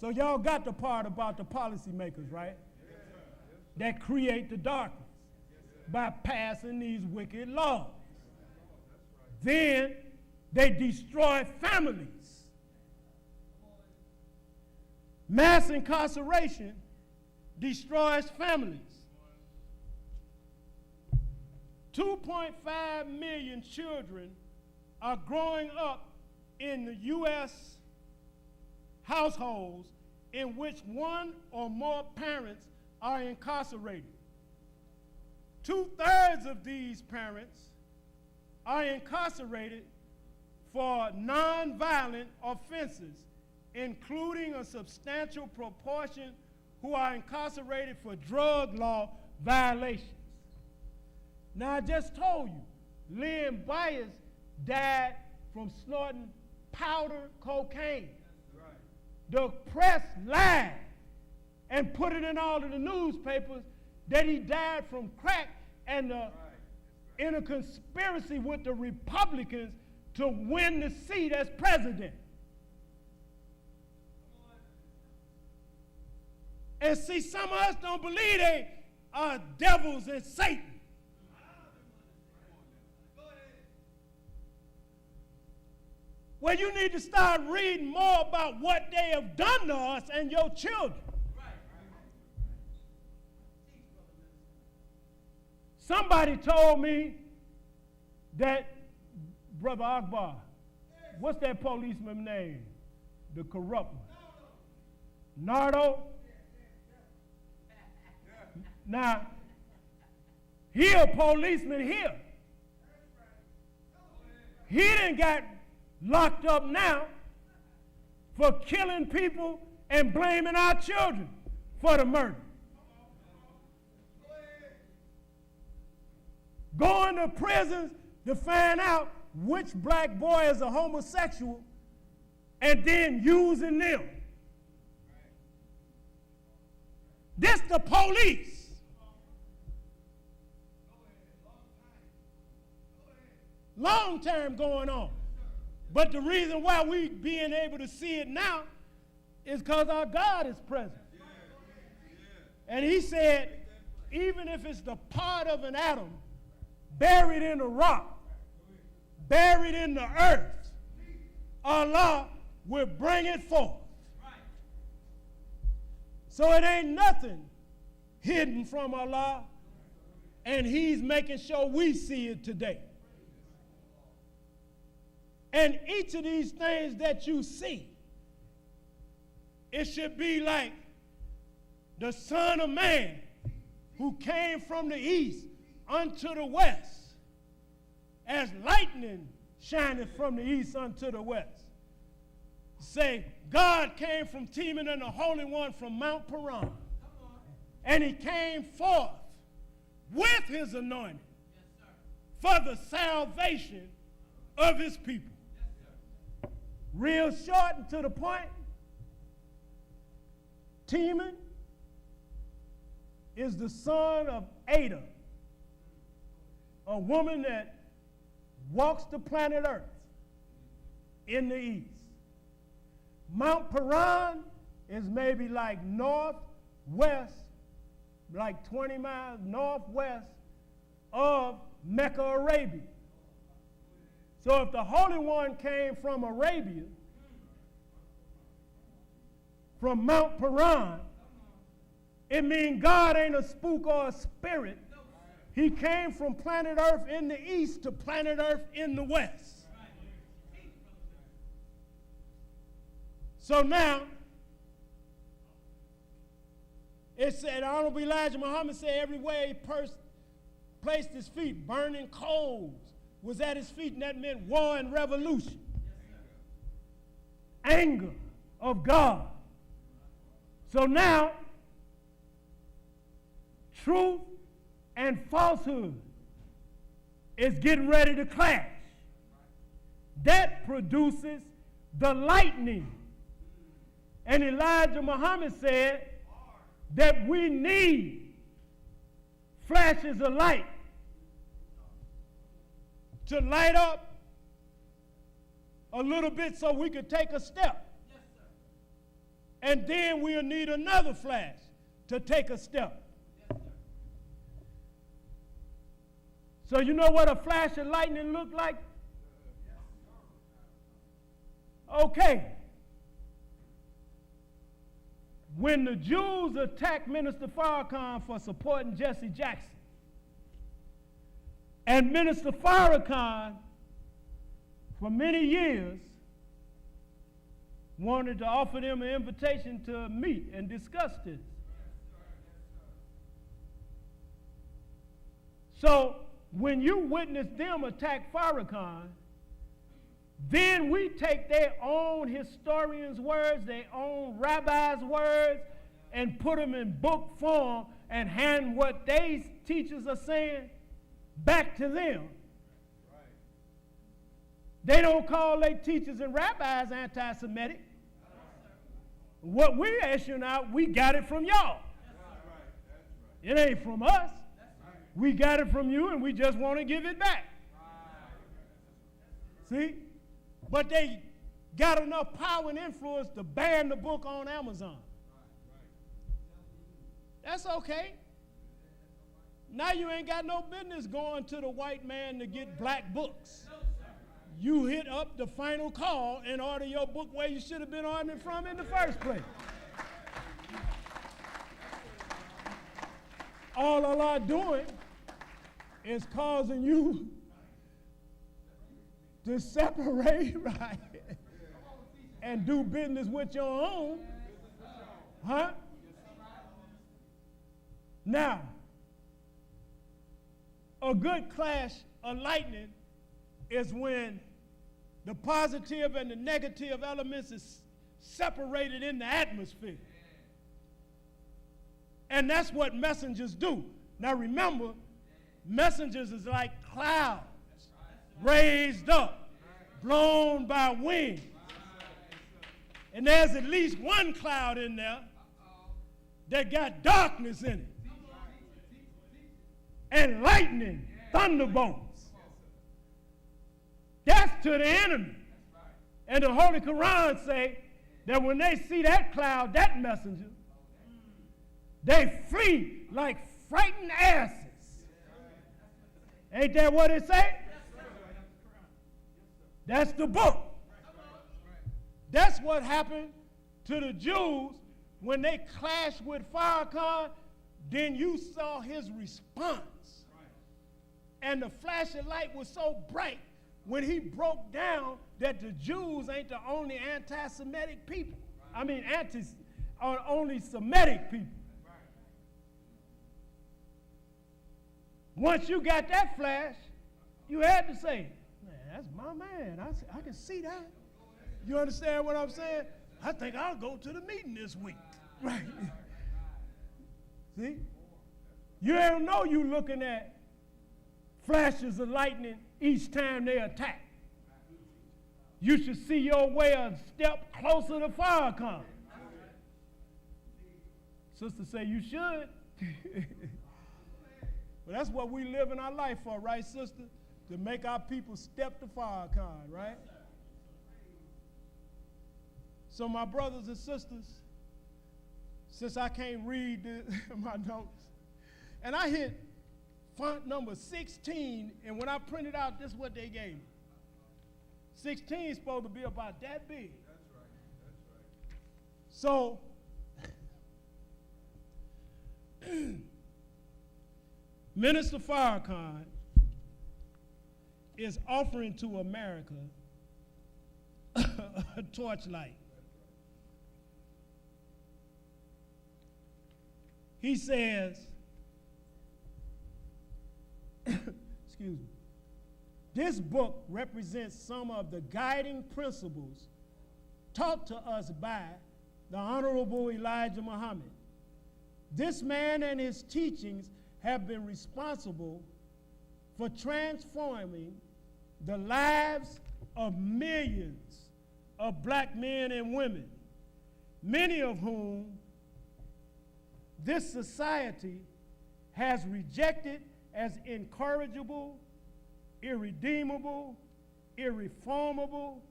So y'all got the part about the policymakers, right? That create the darkness by passing these wicked laws. Then they destroy families. Mass incarceration destroys families. 2.5 million children are growing up in the U.S. households in which one or more parents are incarcerated. 2/3 of these parents are incarcerated for nonviolent offenses, including a substantial proportion who are incarcerated for drug law violations. Now, I just told you, Lynn Byers died from snorting powder cocaine. The press lied and put it in all of the newspapers that he died from crack and in a conspiracy with the Republicans to win the seat as president. And see, some of us don't believe they are devils and Satan. Well, you need to start reading more about what they have done to us and your children. Somebody told me that, Brother Akbar, what's that policeman's name? The corrupt one. Nardo? Now, he a policeman here. He done got locked up now for killing people and blaming our children for the murder. Going to prisons to find out which black boy is a homosexual and then using them. This the police. Long term going on. But the reason why we being able to see it now is because our God is present. And he said, even if it's the part of an atom buried in a rock, buried in the earth, Allah will bring it forth. So it ain't nothing hidden from Allah, and he's making sure we see it today. And each of these things that you see, it should be like the Son of Man who came from the east unto the west, as lightning shineth from the east unto the west. Say, God came from Teman and the Holy One from Mount Paran. And he came forth with his anointing for the salvation of his people. Real short and to the point, Teman is the son of Ada, a woman that walks the planet Earth in the east. Mount Paran is maybe like northwest, like 20 miles northwest of Mecca, Arabia. So if the Holy One came from Arabia, from Mount Paran, it means God ain't a spook or a spirit. He came from planet Earth in the east to planet Earth in the west. So now, it said, Honorable Elijah Muhammad said, everywhere he placed his feet, burning coals was at his feet, and that meant war and revolution. Anger, of God. So now, truth and falsehood is getting ready to clash. That produces the lightning. And Elijah Muhammad said that we need flashes of light to light up a little bit so we could take a step. Yes, sir. And then we'll need another flash to take a step. Yes, sir. So you know what a flash of lightning looked like? Okay. When the Jews attacked Minister Farrakhan for supporting Jesse Jackson, and Minister Farrakhan, for many years, wanted to offer them an invitation to meet and discuss this. So when you witness them attack Farrakhan, then we take their own historians' words, their own rabbis' words, and put them in book form and hand what they teachers are saying back to them. They don't call their teachers and rabbis anti-Semitic. What we're issuing out, we got it from y'all. It ain't from us. We got it from you, and we just want to give it back. See? But they got enough power and influence to ban the book on Amazon. That's okay. Now you ain't got no business going to the white man to get black books. You hit up the final call and order your book where you should have been ordering it from in the first place. All Allah doing is causing you to separate, right, and do business with your own, huh? Now, a good clash of lightning is when the positive and the negative elements is separated in the atmosphere. And that's what messengers do. Now remember, messengers is like clouds raised up, blown by wind. And there's at least one cloud in there that got darkness in it. And lightning, thunderbolts. That's to the enemy. And the Holy Quran say that when they see that cloud, that messenger, they flee like frightened asses. Ain't that what it say? That's the book. That's what happened to the Jews when they clashed with Farrakhan. Then you saw his response. And the flash of light was so bright when he broke down that the Jews ain't the only anti-Semitic people. I mean, only Semitic people. Once you got that flash, you had to say, man, that's my man. I can see that. You understand what I'm saying? I think I'll go to the meeting this week. Right? See? You don't know you looking at flashes of lightning each time they attack. You should see your way a step closer to Farrakhan. Sister say you should. But that's what we live in our life for, right, sister? To make our people step to Farrakhan, right? So my brothers and sisters, since I can't read my notes, and I hit font number 16, and when I printed out, this is what they gave me. 16 is supposed to be about that big. That's right. So, Minister Farrakhan is offering to America a torchlight. He says, excuse me, this book represents some of the guiding principles taught to us by the Honorable Elijah Muhammad. This man and his teachings have been responsible for transforming the lives of millions of black men and women, many of whom this society has rejected as incorrigible, irredeemable, irreformable,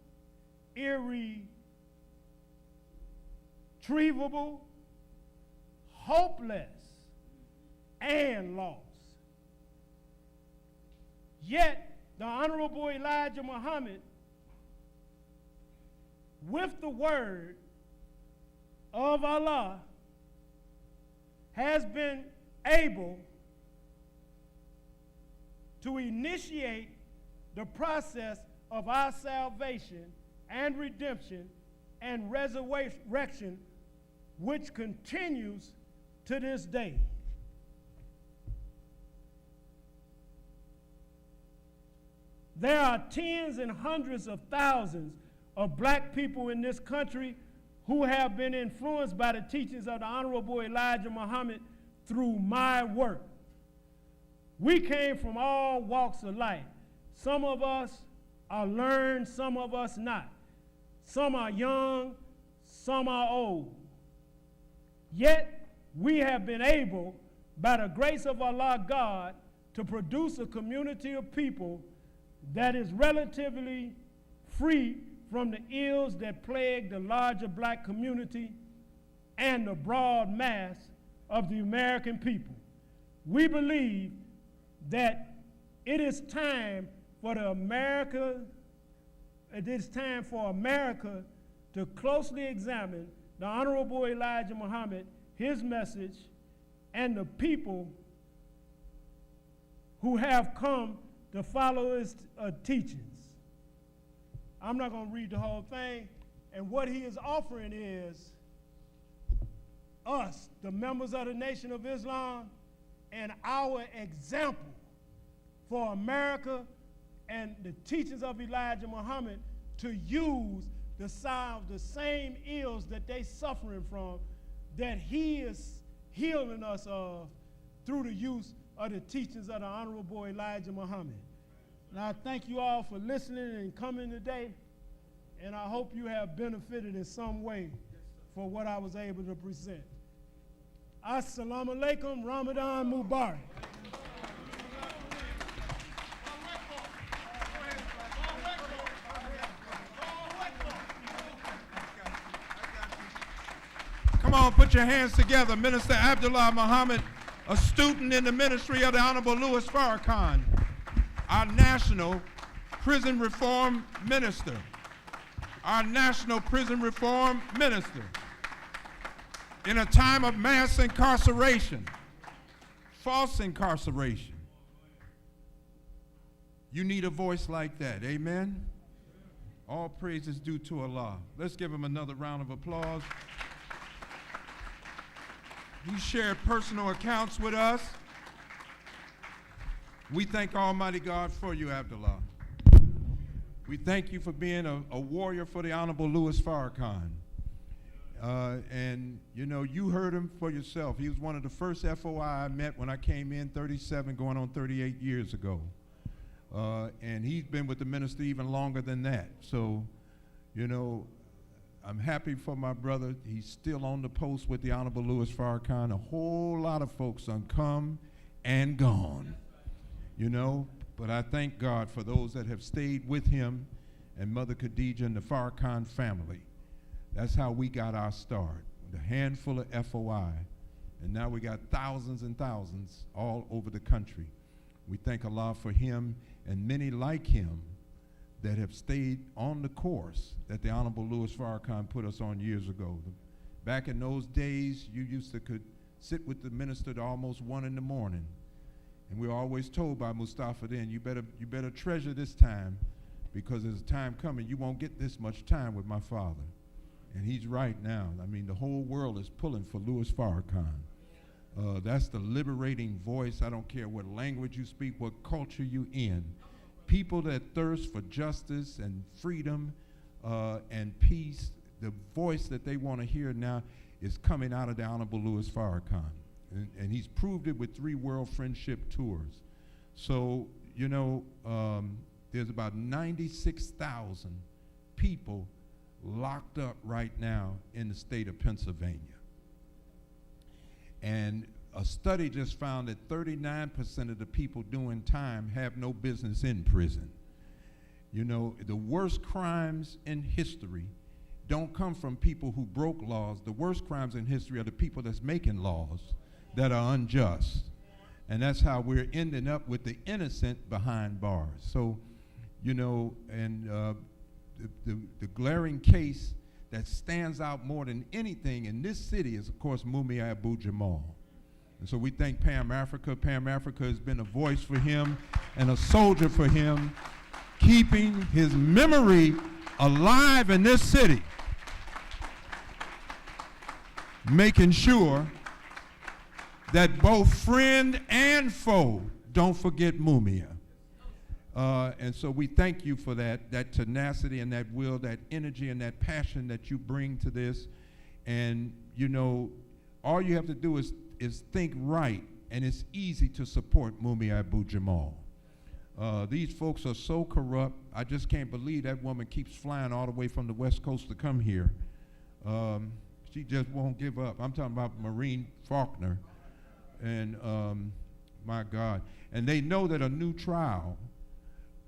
irretrievable, hopeless, and lost. Yet, the Honorable Elijah Muhammad, with the word of Allah, has been able to initiate the process of our salvation and redemption and resurrection, which continues to this day. There are tens and hundreds of thousands of black people in this country who have been influenced by the teachings of the Honorable Elijah Muhammad through my work. We came from all walks of life. Some of us are learned, some of us not. Some are young, some are old. Yet, we have been able, by the grace of Allah God, to produce a community of people that is relatively free from the ills that plague the larger black community and the broad mass of the American people. We believe that it is time for America to closely examine the Honorable Elijah Muhammad, his message, and the people who have come to follow his teachings. I'm not going to read the whole thing, and what he is offering is us, the members of the Nation of Islam, and our example for America and the teachings of Elijah Muhammad to use the same ills that they suffering from, that he is healing us of through the use of the teachings of the Honorable Elijah Muhammad. And I thank you all for listening and coming today, and I hope you have benefited in some way for what I was able to present. Assalamu alaikum, Ramadan Mubarak. Come on, put your hands together. Minister Abdullah Muhammad, a student in the ministry of the Honorable Louis-Farrakhan, our national prison reform minister. Our national prison reform minister. In a time of mass incarceration, false incarceration, you need a voice like that, amen? All praise is due to Allah. Let's give him another round of applause. He shared personal accounts with us. We thank Almighty God for you, Abdullah. We thank you for being a warrior for the Honorable Louis-Farrakhan. And, you know, you heard him for yourself. He was one of the first FOI I met when I came in 37, going on 38 years ago. And he's been with the ministry even longer than that. So, you know, I'm happy for my brother. He's still on the post with the Honorable Louis-Farrakhan. A whole lot of folks done come and gone, you know. But I thank God for those that have stayed with him and Mother Khadijah and the Farrakhan family. That's how we got our start, with a handful of FOI. And now we got thousands and thousands all over the country. We thank Allah for him and many like him that have stayed on the course that the Honorable Louis-Farrakhan put us on years ago. Back in those days, you used to could sit with the minister to almost 1 in the morning. And we were always told by Mustafa then, you better treasure this time, because there's a time coming you won't get this much time with my father. And he's right now. I mean, the whole world is pulling for Louis Farrakhan. That's the liberating voice. I don't care what language you speak, what culture you in. People that thirst for justice and freedom and peace, the voice that they want to hear now is coming out of the Honorable Louis Farrakhan. And he's proved it with 3 World Friendship Tours. So, there's about 96,000 people locked up right now in the state of Pennsylvania. And a study just found that 39% of the people doing time have no business in prison. The worst crimes in history don't come from people who broke laws. The worst crimes in history are the people that's making laws that are unjust. And that's how we're ending up with the innocent behind bars. So, the glaring case that stands out more than anything in this city is, of course, Mumia Abu-Jamal. And so we thank Pam Africa. Pam Africa has been a voice for him and a soldier for him, keeping his memory alive in this city, making sure that both friend and foe don't forget Mumia. And so we thank you for that tenacity and that will, that energy and that passion that you bring to this. And, all you have to do is think right, and it's easy to support Mumia Abu-Jamal. These folks are so corrupt. I just can't believe that woman keeps flying all the way from the West Coast to come here. She just won't give up. I'm talking about Maureen Faulkner. And my God. And they know that a new trial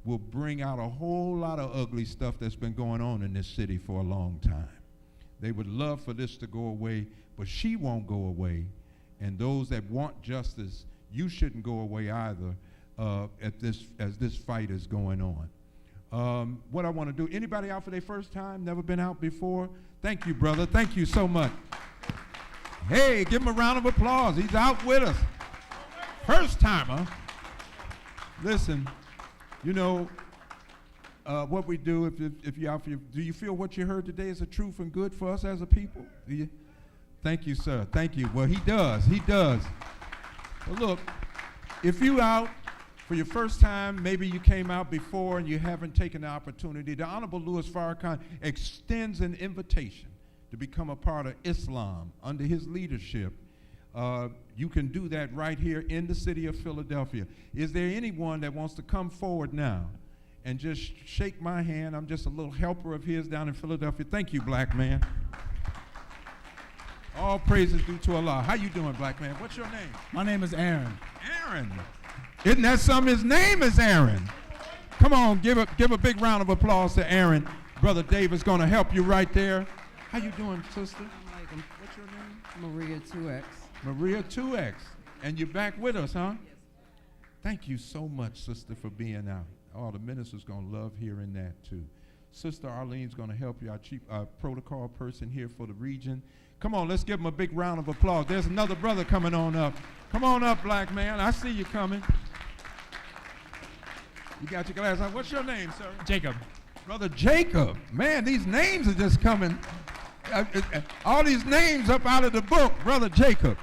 will bring out a whole lot of ugly stuff that's been going on in this city for a long time. They would love for this to go away, but she won't go away. And those that want justice, you shouldn't go away either as this fight is going on. What I want to do, anybody out for their first time, never been out before? Thank you, brother. Thank you so much. Hey, give him a round of applause. He's out with us. First timer. Listen, what we do, if you're out for do you feel what you heard today is the truth and good for us as a people? Do you? Thank you, sir. Thank you. Well, he does. He does. Well, look, if you out for your first time, maybe you came out before and you haven't taken the opportunity, the Honorable Louis Farrakhan extends an invitation to become a part of Islam under his leadership. You can do that right here in the city of Philadelphia. Is there anyone that wants to come forward now and just shake my hand? I'm just a little helper of his down in Philadelphia. Thank you, black man. All praises due to Allah. How you doing, black man? What's your name? My name is Aaron. Aaron. Isn't that something? His name is Aaron. Come on, give a big round of applause to Aaron. Brother Dave is going to help you right there. How you doing, sister? What's your name? Maria 2X. Maria 2X. And you're back with us, huh? Yes. Thank you so much, sister, for being out. Oh, the minister's going to love hearing that, too. Sister Arlene's going to help you, our chief protocol person here for the region. Come on, let's give him a big round of applause. There's another brother coming on up. Come on up, black man. I see you coming. You got your glass on. What's your name, sir? Jacob. Brother Jacob. Man, these names are just coming. All these names up out of the book, Brother Jacob.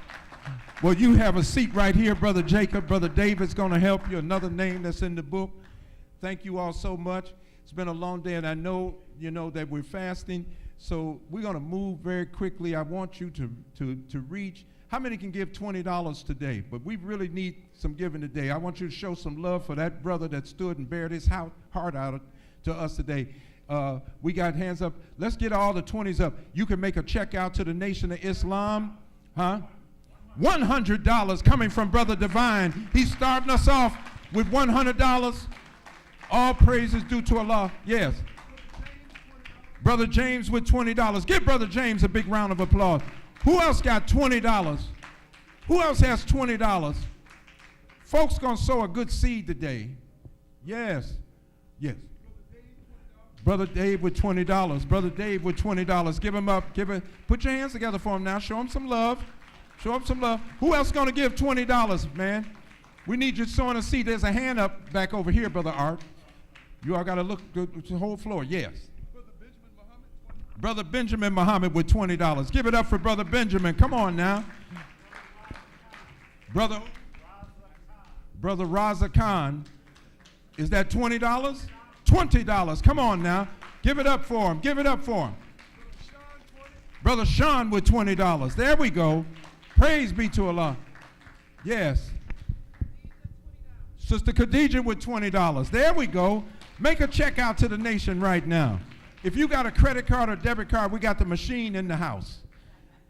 Well, you have a seat right here, Brother Jacob. Brother David's going to help you, another name that's in the book. Thank you all so much. It's been a long day, and I know, that we're fasting, so we're going to move very quickly. I want you to reach. How many can give $20 today? But we really need some giving today. I want you to show some love for that brother that stood and bared his heart out to us today. We got hands up. Let's get all the 20s up. You can make a check out to the Nation of Islam. Huh? $100 coming from Brother Divine. He's starting us off with $100. All praises due to Allah. Yes. Brother James with $20. Give Brother James a big round of applause. Who else got $20? Who else has $20? Folks gonna sow a good seed today. Yes. Yes. Brother Dave with $20. Brother Dave with $20. Give him up. Put your hands together for him now. Show him some love. Show him some love. Who else gonna give $20, man? We need you sowing a seed. There's a hand up back over here, Brother Art. You all gotta look the whole floor. Yes. Brother Benjamin Muhammad with $20. Give it up for Brother Benjamin. Come on now. Brother Raza Khan. Is that $20? $20. Come on now. Give it up for him. Give it up for him. Brother Sean with $20. There we go. Praise be to Allah. Yes. Sister Khadijah with $20. There we go. Make a check out to the nation right now. If you got a credit card or debit card, we got the machine in the house.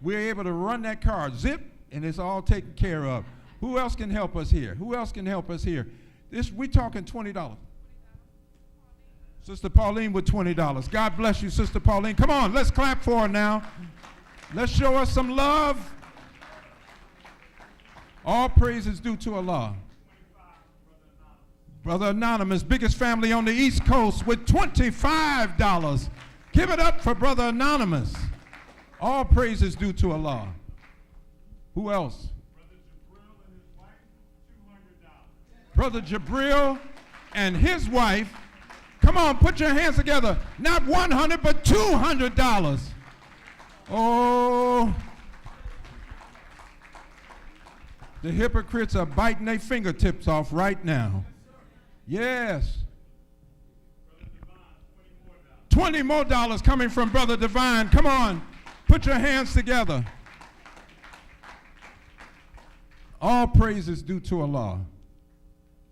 We're able to run that card, zip, and it's all taken care of. Who else can help us here? Who else can help us here? We're talking $20. Sister Pauline with $20. God bless you, Sister Pauline. Come on, let's clap for her now. Let's show us some love. All praise is due to Allah. Brother Anonymous, biggest family on the East Coast with $25. Give it up for Brother Anonymous. All praise is due to Allah. Who else? Brother Jabril and his wife. Come on, put your hands together. Not $100, but $200. Oh. The hypocrites are biting their fingertips off right now. Yes. $20 more coming from Brother Divine. Come on, put your hands together. All praise is due to Allah.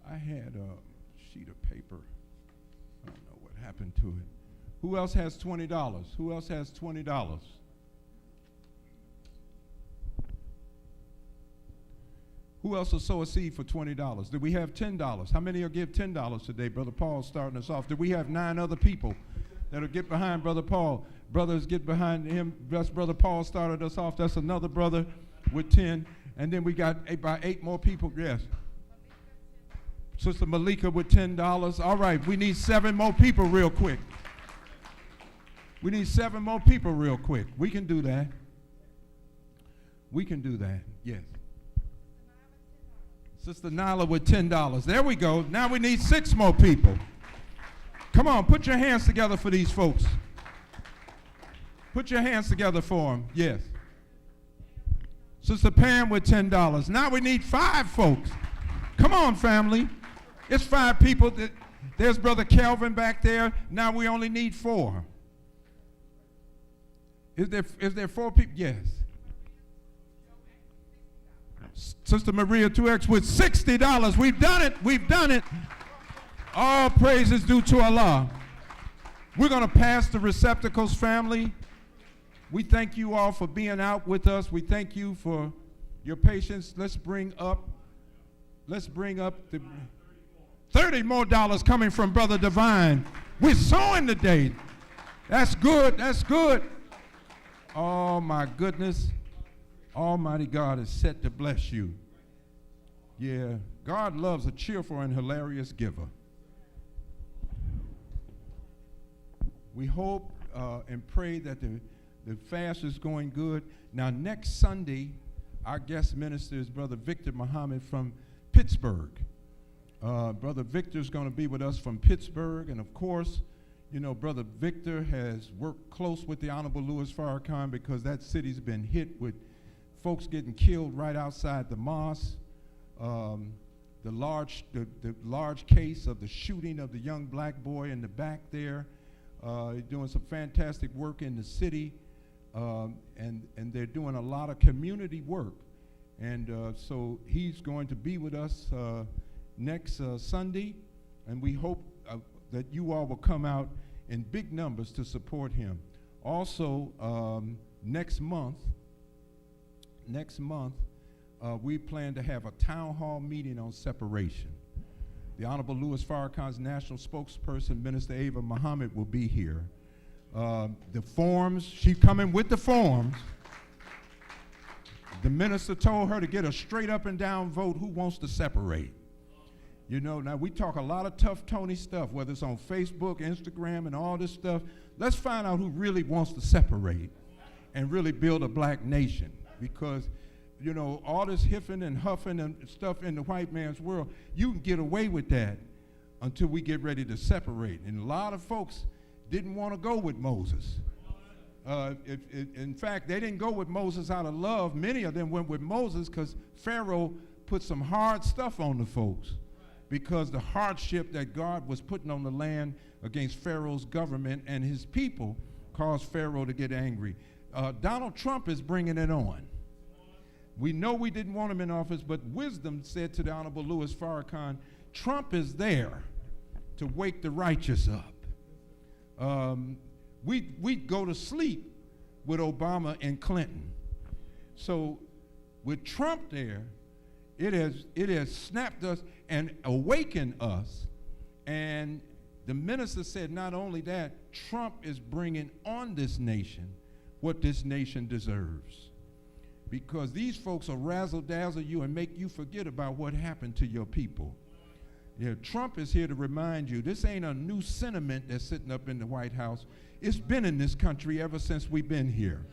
I had a sheet of paper. I don't know what happened to it. Who else has $20? Who else has $20? Who else will sow a seed for $20? Did we have $10? How many will give $10 today? Brother Paul starting us off. Did we have 9 other people that'll get behind Brother Paul? Brothers get behind him. That's Brother Paul started us off. That's another brother with 10. And then we got about 8 more people. Yes. Sister Malika with $10. All right, we need 7 more people real quick. We need 7 more people real quick. We can do that. We can do that. Yes. Sister Nyla with $10. There we go. Now we need 6 more people. Come on, put your hands together for these folks. Put your hands together for them. Yes. Sister Pam with $10. Now we need 5 folks. Come on, family. It's 5 people. There's Brother Kelvin back there. Now we only need 4. Is there 4 people? Yes. Sister Maria 2X with $60. We've done it. We've done it. All praise is due to Allah. We're going to pass the receptacles, family. We thank you all for being out with us. We thank you for your patience. Let's bring up the $30 more coming from Brother Divine. We're sowing today. That's good. That's good. Oh, my goodness. Almighty God is set to bless you. Yeah, God loves a cheerful and hilarious giver. We hope and pray that the fast is going good. Now, next Sunday, our guest minister is Brother Victor Muhammad from Pittsburgh. Brother Victor is going to be with us from Pittsburgh, and of course, you know, Brother Victor has worked close with the Honorable Louis Farrakhan because that city's been hit with folks getting killed right outside the mosque. The large case of the shooting of the young black boy in the back there. He's doing some fantastic work in the city, and they're doing a lot of community work. And so he's going to be with us next Sunday, and we hope that you all will come out in big numbers to support him. Also, next month, we plan to have a town hall meeting on separation. The Honorable Louis Farrakhan's national spokesperson, Minister Ava Muhammad, will be here. The forms, she's coming with the forms. The minister told her to get a straight up and down vote who wants to separate. You know, now we talk a lot of tough Tony stuff, whether it's on Facebook, Instagram, and all this stuff. Let's find out who really wants to separate and really build a black nation. Because, you know, all this hiffing and huffing and stuff in the white man's world, you can get away with that until we get ready to separate. And a lot of folks didn't want to go with Moses. In fact, they didn't go with Moses out of love. Many of them went with Moses because Pharaoh put some hard stuff on the folks. Because the hardship that God was putting on the land against Pharaoh's government and his people caused Pharaoh to get angry. Donald Trump is bringing it on. We know we didn't want him in office, but wisdom said to the Honorable Louis Farrakhan, Trump is there to wake the righteous up. We go to sleep with Obama and Clinton. So with Trump there, it has snapped us and awakened us. And the minister said not only that, Trump is bringing on this nation what this nation deserves. Because these folks will razzle-dazzle you and make you forget about what happened to your people. Yeah, Trump is here to remind you, this ain't a new sentiment that's sitting up in the White House. It's been in this country ever since we've been here.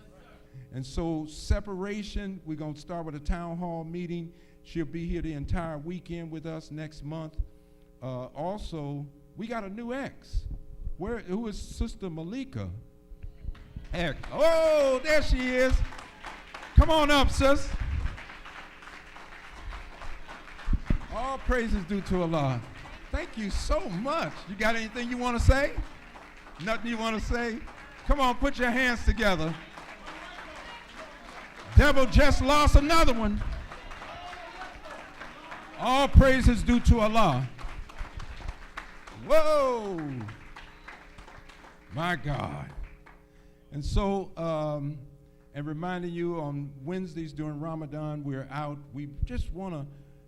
And so separation, we're going to start with a town hall meeting. She'll be here the entire weekend with us next month. Also, we got a new ex. Who is Sister Malika? Ex. Oh, there she is. Come on up, sis. All praises due to Allah. Thank you so much. You got anything you want to say? Nothing you want to say? Come on, put your hands together. Devil just lost another one. All praises due to Allah. Whoa. My God. And so, and reminding you on Wednesdays during Ramadan, we're out. We just want to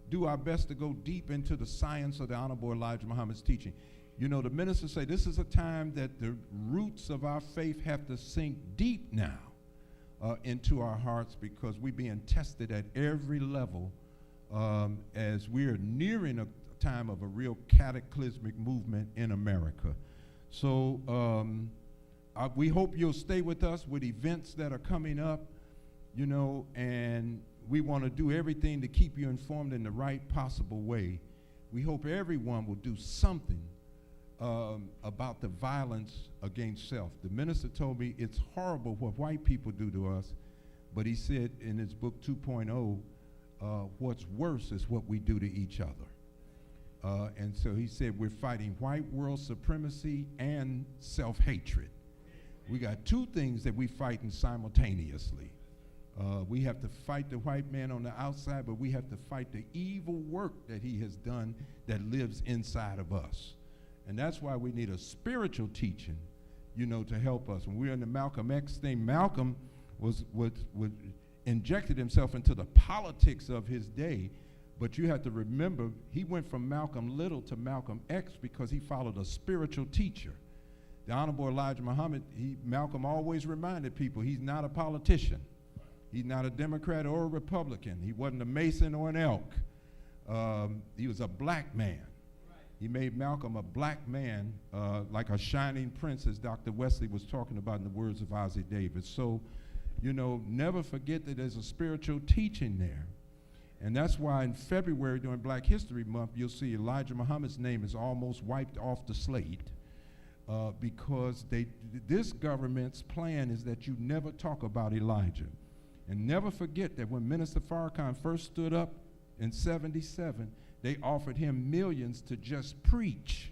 do our best to go deep into the science of the Honorable Elijah Muhammad's teaching. You know, the ministers say this is a time that the roots of our faith have to sink deep now into our hearts, because we're being tested at every level as we're nearing a time of a real cataclysmic movement in America. So we hope you'll stay with us with events that are coming up, you know, and we want to do everything to keep you informed in the right possible way. We hope everyone will do something about the violence against self. The minister told me it's horrible what white people do to us, but he said in his book 2.0, what's worse is what we do to each other. And so he said we're fighting white world supremacy and self-hatred. We got two things that we fighting simultaneously. We have to fight the white man on the outside, but we have to fight the evil work that he has done that lives inside of us. And that's why we need a spiritual teaching, you know, to help us. When we were in the Malcolm X thing, Malcolm injected himself into the politics of his day. But you have to remember, he went from Malcolm Little to Malcolm X because he followed a spiritual teacher. The Honorable Elijah Muhammad, Malcolm always reminded people he's not a politician. He's not a Democrat or a Republican. He wasn't a Mason or an Elk. He was a black man. He made Malcolm a black man, like a shining prince, as Dr. Wesley was talking about in the words of Ozzie Davis. So, you know, never forget that there's a spiritual teaching there. And that's why in February during Black History Month, you'll see Elijah Muhammad's name is almost wiped off the slate because this government's plan is that you never talk about Elijah. And never forget that when Minister Farrakhan first stood up in '77, they offered him millions to just preach.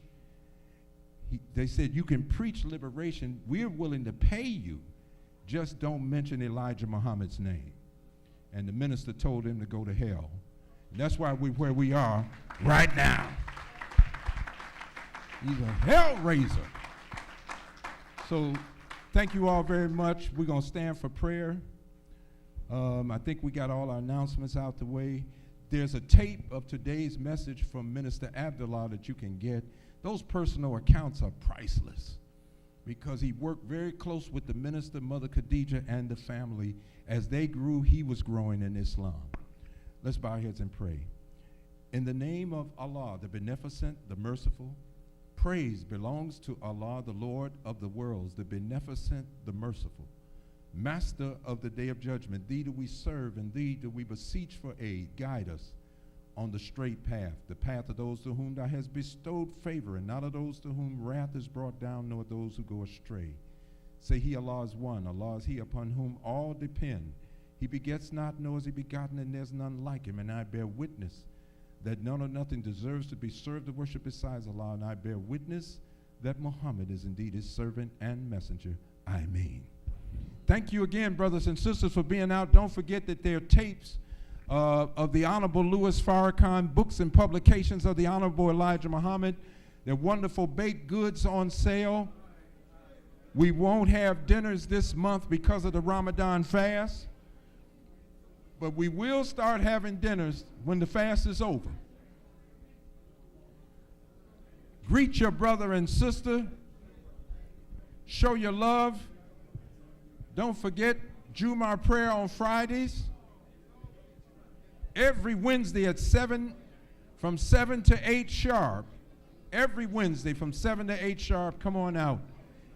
They said, you can preach liberation. We're willing to pay you. Just don't mention Elijah Muhammad's name. And the minister told him to go to hell. And that's why we're where we are right now. He's a hell raiser. So thank you all very much. We're going to stand for prayer. I think we got all our announcements out the way. There's a tape of today's message from Minister Abdullah that you can get. Those personal accounts are priceless because he worked very close with the minister, Mother Khadijah, and the family. As they grew, he was growing in Islam. Let's bow our heads and pray. In the name of Allah, the beneficent, the merciful, praise belongs to Allah, the Lord of the worlds, the beneficent, the merciful. Master of the day of judgment, thee do we serve, and thee do we beseech for aid. Guide us on the straight path, the path of those to whom thou hast bestowed favor, and not of those to whom wrath is brought down, nor those who go astray. Say he, Allah is one, Allah is he upon whom all depend. He begets not, nor is he begotten, and there's none like him. And I bear witness that none or nothing deserves to be served or worshipped besides Allah, and I bear witness that Muhammad is indeed his servant and messenger. Ameen. Thank you again, brothers and sisters, for being out. Don't forget that there are tapes of the Honorable Louis Farrakhan, books and publications of the Honorable Elijah Muhammad. There are wonderful baked goods on sale. We won't have dinners this month because of the Ramadan fast, but we will start having dinners when the fast is over. Greet your brother and sister. Show your love. Don't forget Jumu'ah prayer on Fridays. Every Wednesday at 7, from 7 to 8 sharp. Every Wednesday from 7 to 8 sharp, come on out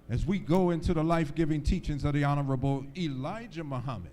as we go into the life-giving teachings of the Honorable Elijah Muhammad.